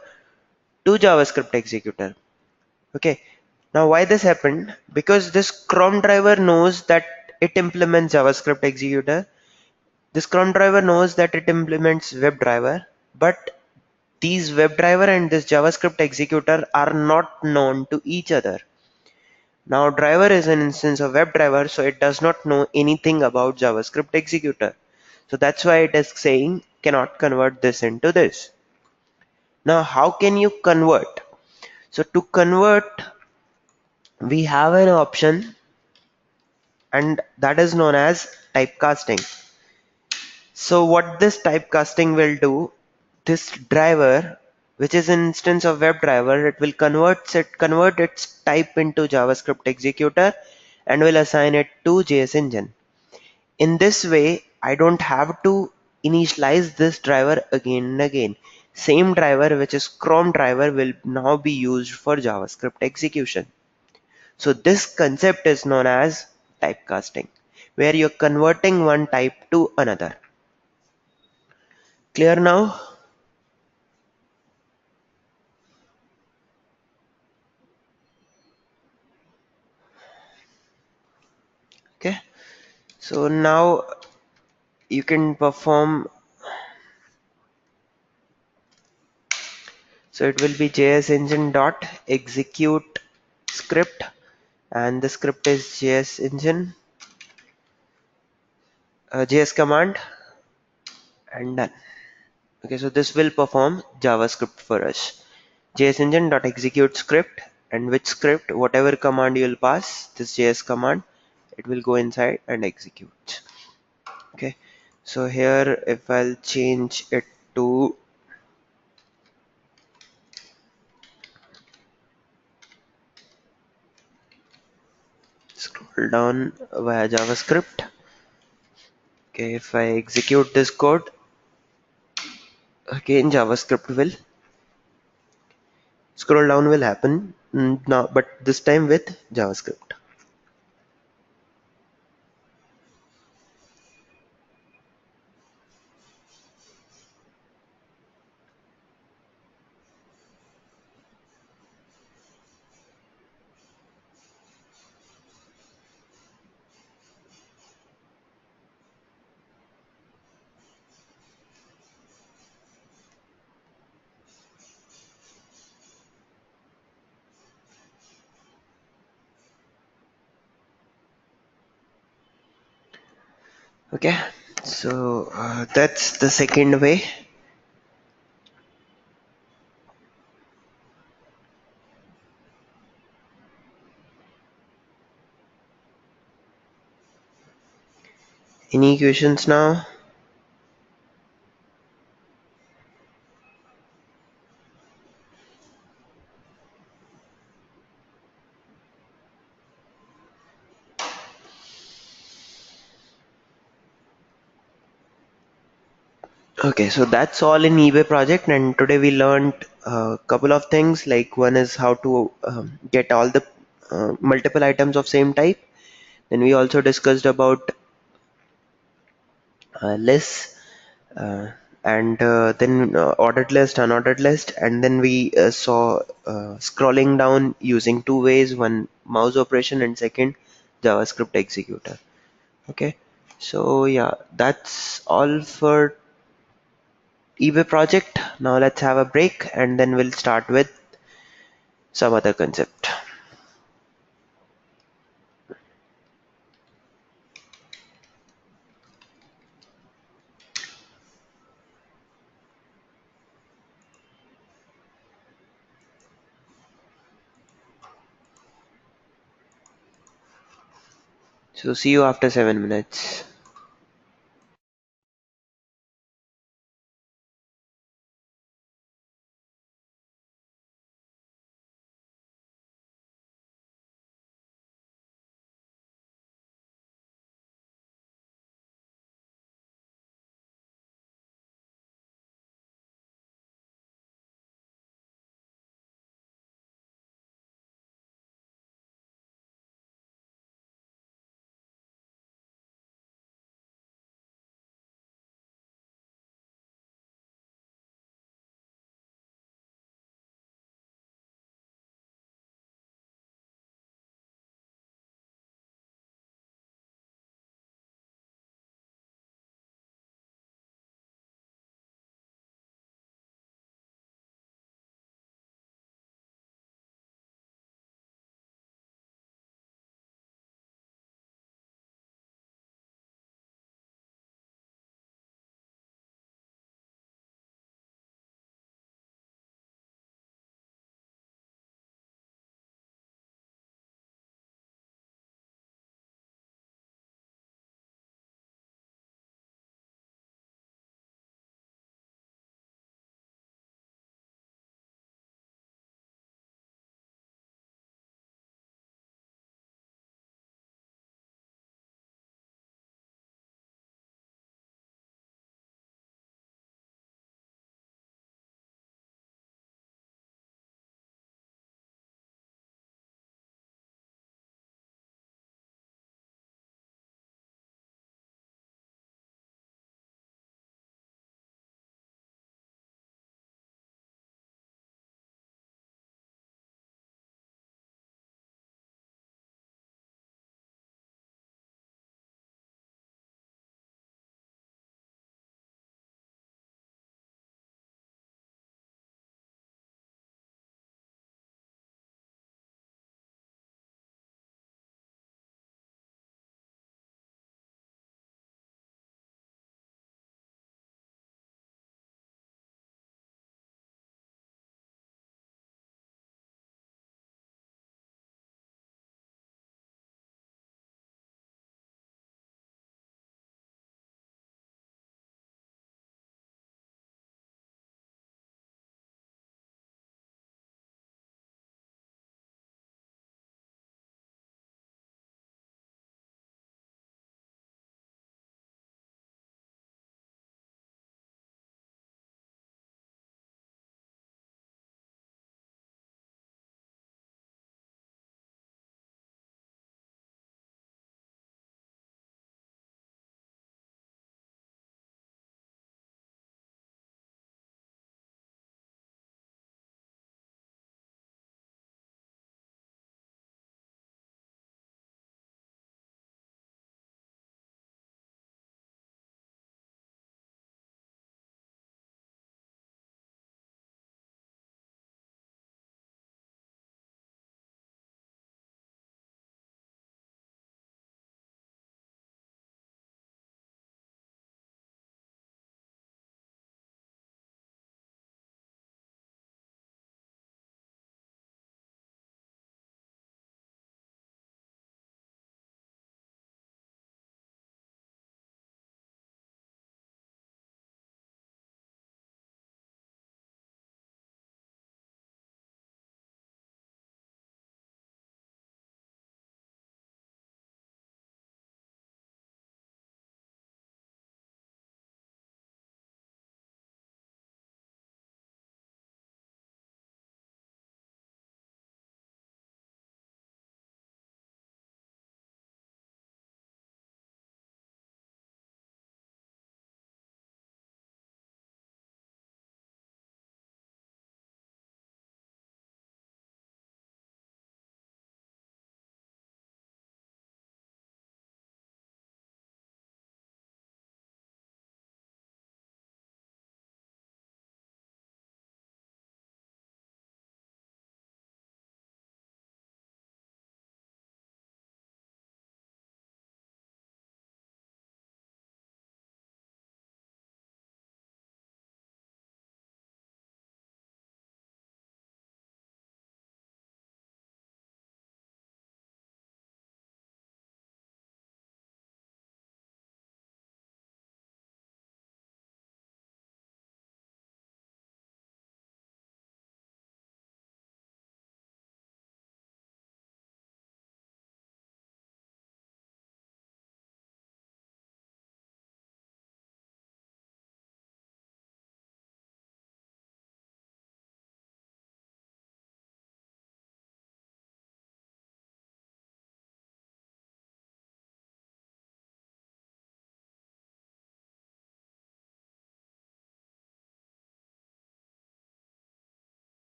to JavaScript executor. Okay. Now why this happened? Because this Chrome driver knows that it implements JavaScript executor. This Chrome driver knows that it implements WebDriver, but these WebDriver and this JavaScript executor are not known to each other. Now driver is an instance of WebDriver, so it does not know anything about JavaScript executor. So that's why it is saying cannot convert this into this. Now how can you convert? So to convert, we have an option and that is known as typecasting. So what this typecasting will do, this driver, which is an instance of WebDriver, it will convert its type into JavaScript executor and will assign it to JS engine. In this way, I don't have to initialize this driver again and again. Same driver, which is Chrome driver, will now be used for JavaScript execution. So this concept is known as typecasting, where you're converting one type to another. Clear now? Okay. So now you can perform, so it will be JS engine dot execute script, and the script is JS engine, JS command, and done. Okay, so this will perform JavaScript for us. JS engine dot execute script, and which script, whatever command you will pass, this JS command, it will go inside and execute. Okay, so here if I'll change it to scroll down via JavaScript. Okay, if I execute this code, again JavaScript will scroll down will happen now, but this time with JavaScript. Okay, so that's the second way. Any questions now? Okay, so that's all in eBay project, and today we learned a couple of things. Like one is how to get all the multiple items of same type. Then we also discussed about lists, uh, and then ordered list, unordered list, and then we saw scrolling down using two ways: one mouse operation and second JavaScript executor. Okay, so yeah, that's all for eBay project. Now let's have a break and then we'll start with some other concept. So see you after 7 minutes.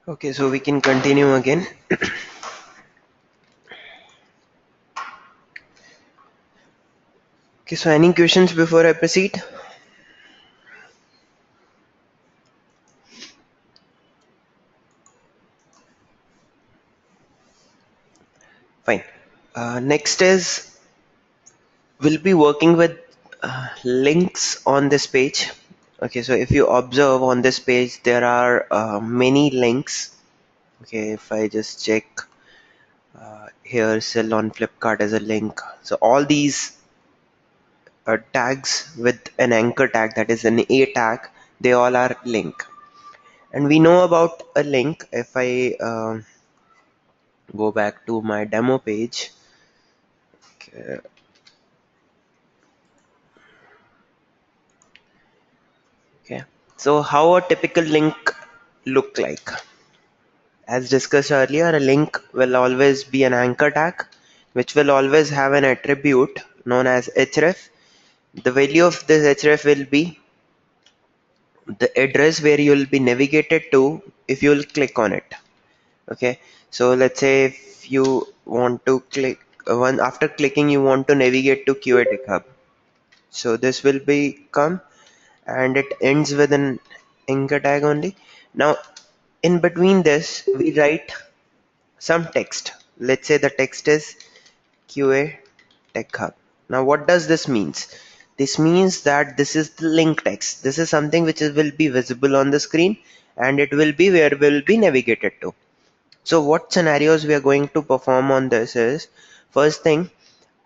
Okay, so we can continue again. Okay, so any questions before I proceed? Fine. Next is we'll be working with links on this page. Okay, so if you observe on this page, there are many links. Okay, if I just check here, sell on Flipkart as a link. So all these tags with an anchor tag, that is an A tag, they all are link. And we know about a link. If I go back to my demo page, okay, okay. So how a typical link look like? As discussed earlier, a link will always be an anchor tag, which will always have an attribute known as href. The value of this href will be the address where you will be navigated to if you will click on it. Okay, so let's say if you want to click one after clicking, you want to navigate to QA Tech Hub. So this will become, and it ends with an anchor tag only. Now, in between this, we write some text. Let's say the text is QA Tech Hub. Now, what does this means? This means that this is the link text. This is something which will be visible on the screen, and it will be where we'll be navigated to. So what scenarios we are going to perform on this is, first thing,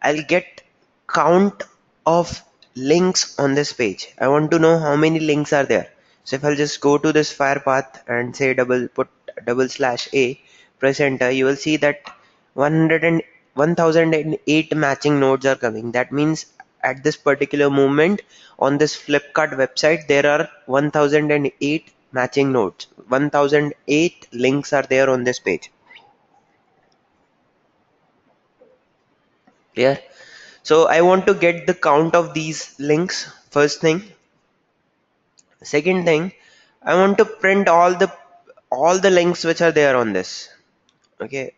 I'll get count of links on this page. I want to know how many links are there. So if I'll just go to this fire path and say put /a, press enter, you will see that 100 and 1008 matching nodes are coming. That means at this particular moment on this Flipkart website, there are 1008 matching nodes. 1008 links are there on this page. Clear? So I want to get the count of these links, first thing. Second thing, I want to print all the links which are there on this. Okay.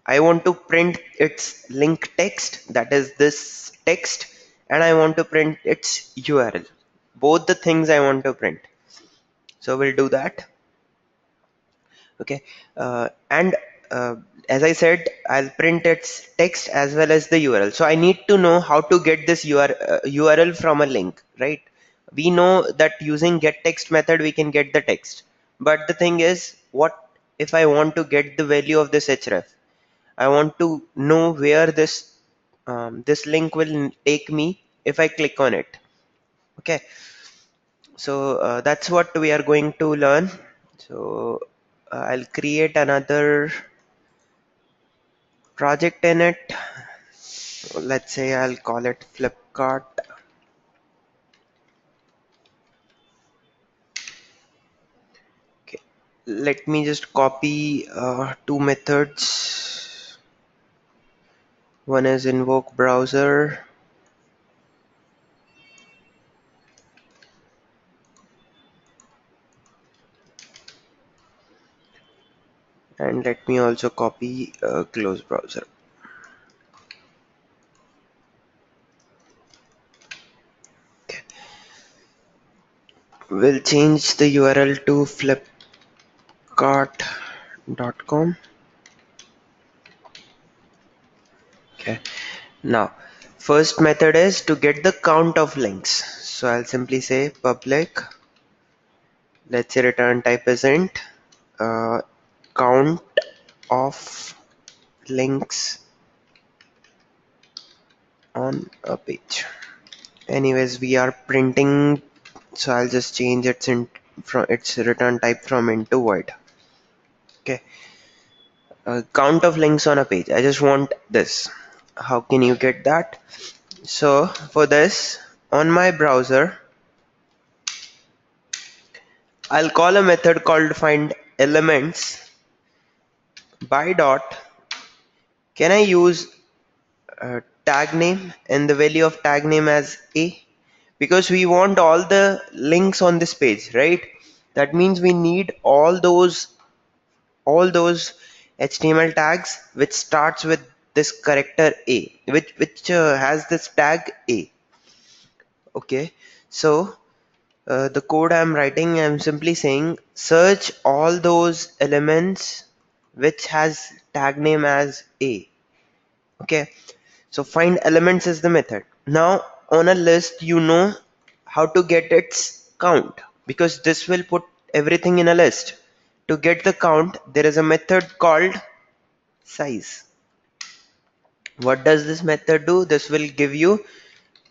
I want to print its link text, that is this text, and I want to print its URL. Both the things I want to print. So we'll do that. Okay, and uh, as I said, I'll print its text as well as the URL. So I need to know how to get this URL from a link, right? We know that using get text method we can get the text, but the thing is, what if I want to get the value of this href? I want to know where this link will take me if I click on it. Okay, so that's what we are going to learn. So I'll create another project in it. Let's say I'll call it Flipkart. Okay. Let me just copy two methods. One is invoke browser, and let me also copy close browser. Okay. We'll change the URL to flipkart.com. Okay. Now, first method is to get the count of links. So I'll simply say public. Let's say return type is int. Count of links on a page. Anyways, we are printing, so I'll just change its return type from int to void. Okay. Count of links on a page. I just want this. How can you get that? So for this, on my browser, I'll call a method called find elements by dot. Can I use tag name and the value of tag name as a? Because we want all the links on this page, right? That means we need all those HTML tags which starts with this character A, which has this tag A. Okay, so the code I'm writing, I'm simply saying search all those elements which has tag name as A. Okay, so find elements is the method. Now on a list, you know how to get its count because this will put everything in a list. To get the count, there is a method called size. What does this method do? This will give you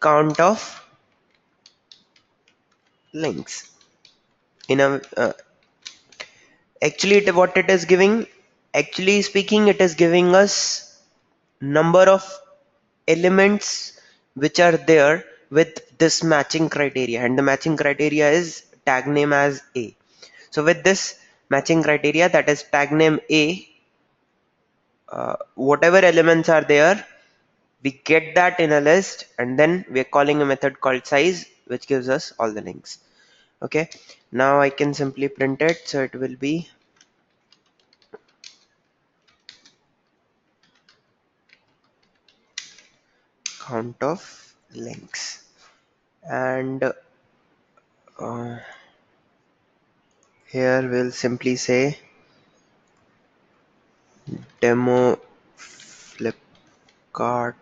count of links in a actually what it is giving, actually speaking, it is giving us number of elements which are there with this matching criteria, and the matching criteria is tag name as A. So with this matching criteria, that is tag name A, whatever elements are there, we get that in a list, and then we're calling a method called size which gives us all the links. Okay, now I can simply print it, so it will be count of links, and here we'll simply say demo Flipkart.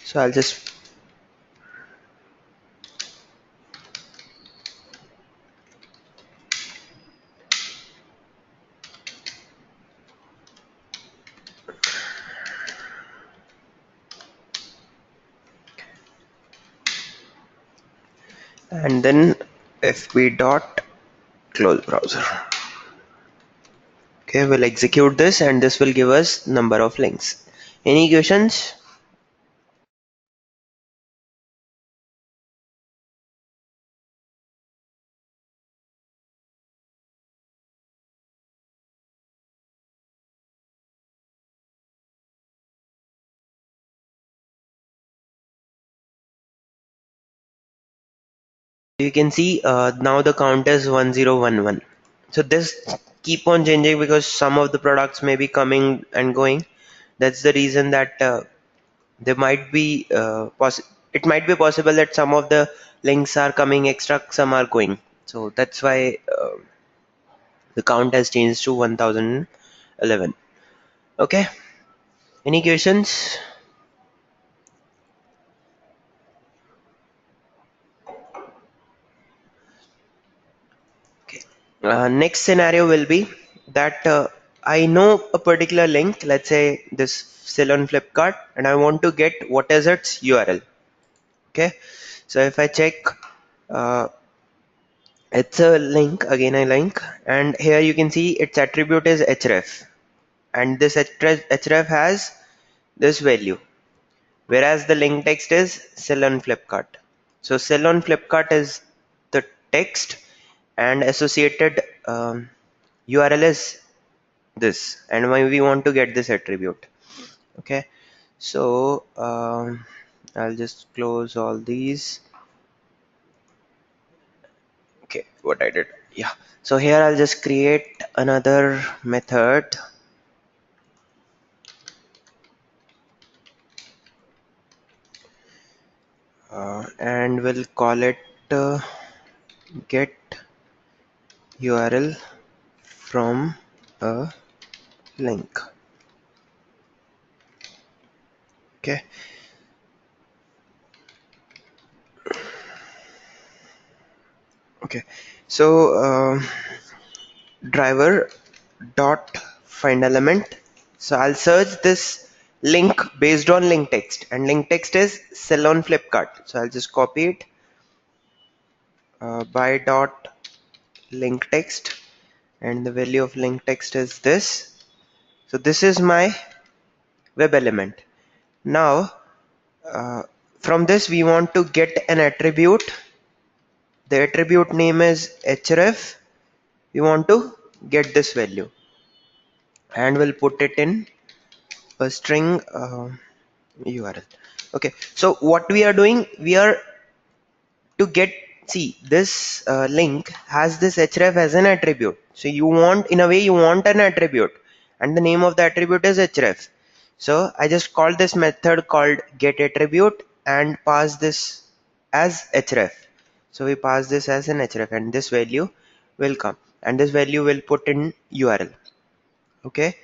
So I'll just, and then fb dot close browser. Okay, we'll execute this and this will give us number of links. Any questions? You can see now the count is 1011. So this keep on changing because some of the products may be coming and going. That's the reason that there might be it might be possible that some of the links are coming extra, some are going. So that's why the count has changed to 1011. Okay, any questions? Okay. Next scenario will be that I know a particular link, let's say this sell on Flipkart, and I want to get what is its URL. Okay, so if I check, uh, it's a link, again a link, and here you can see its attribute is href, and this href has this value, whereas the link text is sell on Flipkart. So sell on Flipkart is the text, and associated URL is this, and why we want to get this attribute. Okay, so I'll just close all these. Okay, what I did, yeah. So here I'll just create another method, and we'll call it get URL from a link. Okay, okay, so driver dot find element. So I'll search this link based on link text, and link text is sell on Flipkart. So I'll just copy it, by dot link text, and the value of link text is this. So this is my web element. Now from this we want to get an attribute. The attribute name is href. We want to get this value, and we'll put it in a string URL. Okay, so what we are doing, we are to get, see this link has this href as an attribute. So you want, in a way, you want an attribute, and the name of the attribute is href. So I just called this method called get attribute and pass this as href. So we pass this as an href, and this value will come, and this value will put in URL. Okay,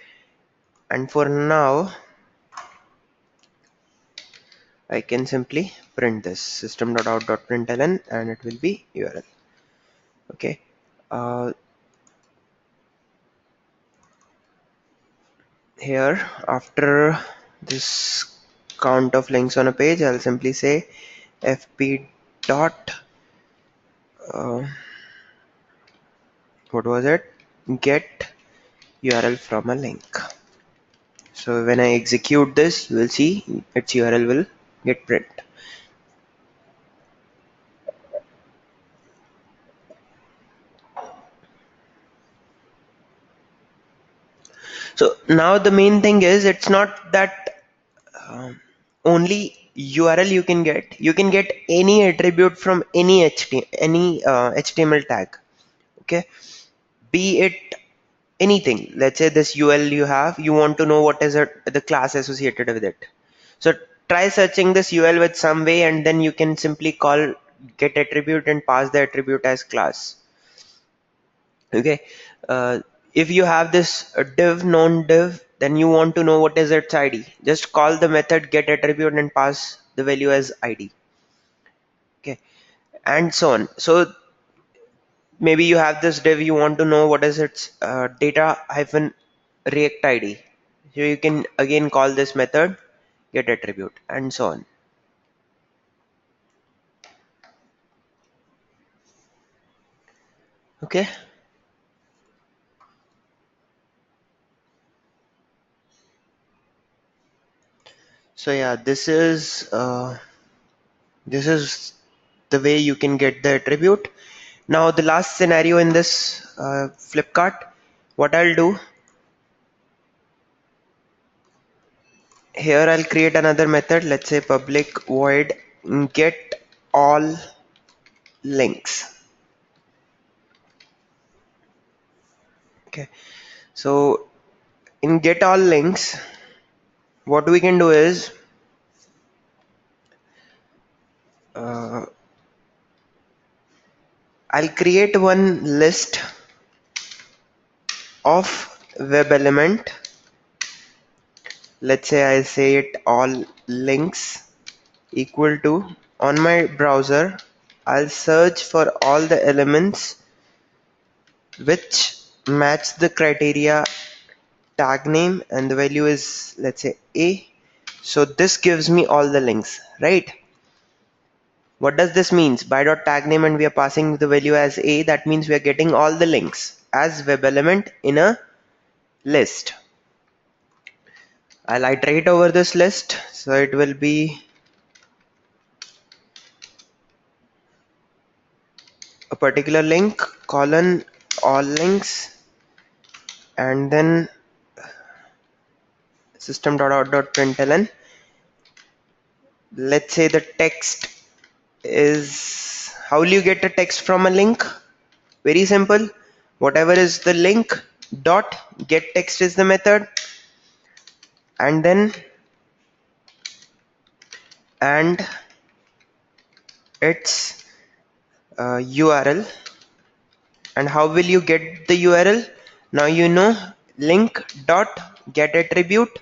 and for now I can simply print this system.out.println, and it will be URL. Okay. Uh, Here, after this count of links on a page, I'll simply say fp dot uh, what was it, get URL from a link. So when I execute this, you will see its URL will get print. So now the main thing is, it's not that only URL you can get. You can get any attribute from any HTML tag. Okay, be it anything. Let's say this UL you have, you want to know what is the class associated with it. So try searching this UL with some way, and then you can simply call get attribute and pass the attribute as class. Okay. If you have this div known div, then you want to know what is its ID. Just call the method get attribute and pass the value as ID. Okay, and so on. So maybe you have this div, you want to know what is its data hyphen react ID. So you can again call this method get attribute, and so on. Okay, so yeah, this is the way you can get the attribute. Now the last scenario in this Flipkart, what I'll do here, I'll create another method. Let's say public void get all links. Okay, so in get all links, what we can do is uh, I'll create one list of web element. Let's say I say it all links equal to, on my browser I'll search for all the elements which match the criteria tag name, and the value is, let's say, A. So this gives me all the links, right? What does this means? By dot tag name, and we are passing the value as A, that means we are getting all the links as web element in a list. I'll iterate over this list, so it will be a particular link colon all links, and then system.out.println. Let's say the text is, how will you get a text from a link? Very simple. Whatever is the link dot get text is the method, and then and its URL. And how will you get the URL? Now you know link dot get attribute,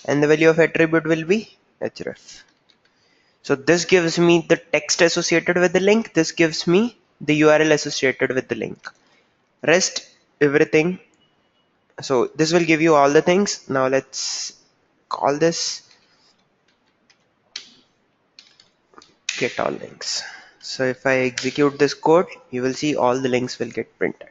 and the value of attribute will be href. So this gives me the text associated with the link. This gives me the URL associated with the link. Rest everything. So this will give you all the things. Now let's call this get all links. So if I execute this code, you will see all the links will get printed.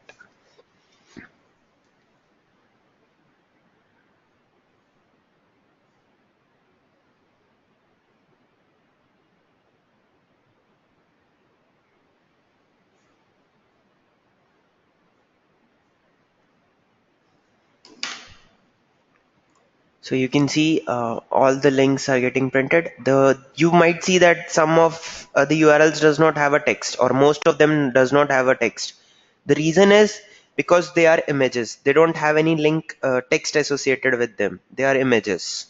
So you can see all the links are getting printed. You might see that some of the URLs does not have a text, or most of them does not have a text. The reason is because they are images. They don't have any link text associated with them. They are images.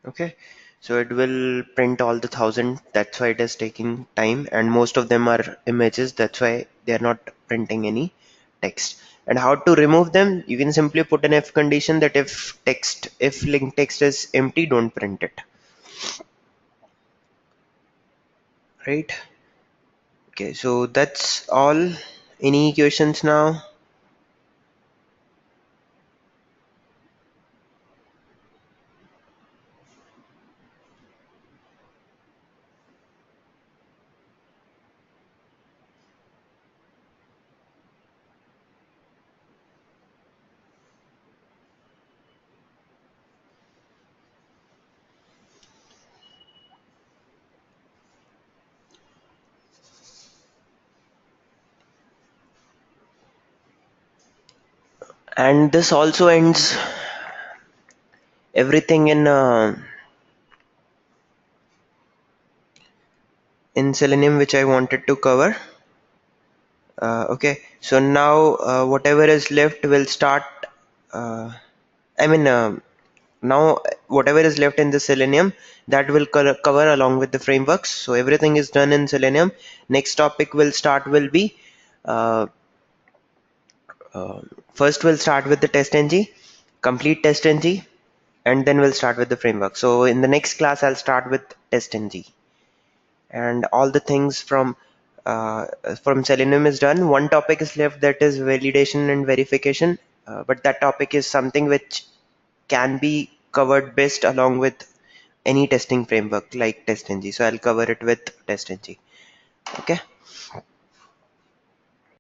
Okay, so it will print all the 1,000. That's why it is taking time, and most of them are images. That's why they are not printing any text. And how to remove them? You can simply put an if condition that if link text is empty, don't print it. Right? Okay, so that's all. Any questions now? And this also ends everything in Selenium, which I wanted to cover. Okay, so now whatever is left will start. Uh, I mean, now whatever is left in the Selenium, that will cover along with the frameworks. So everything is done in Selenium. Next topic will start will be uh, uh, first we'll start with the test-ng, complete test-ng, and then we'll start with the framework. So in the next class, I'll start with test-ng, and all the things from Selenium is done. One topic is left, that is validation and verification, but that topic is something which can be covered best along with any testing framework like test-ng. So I'll cover it with test-ng. Okay.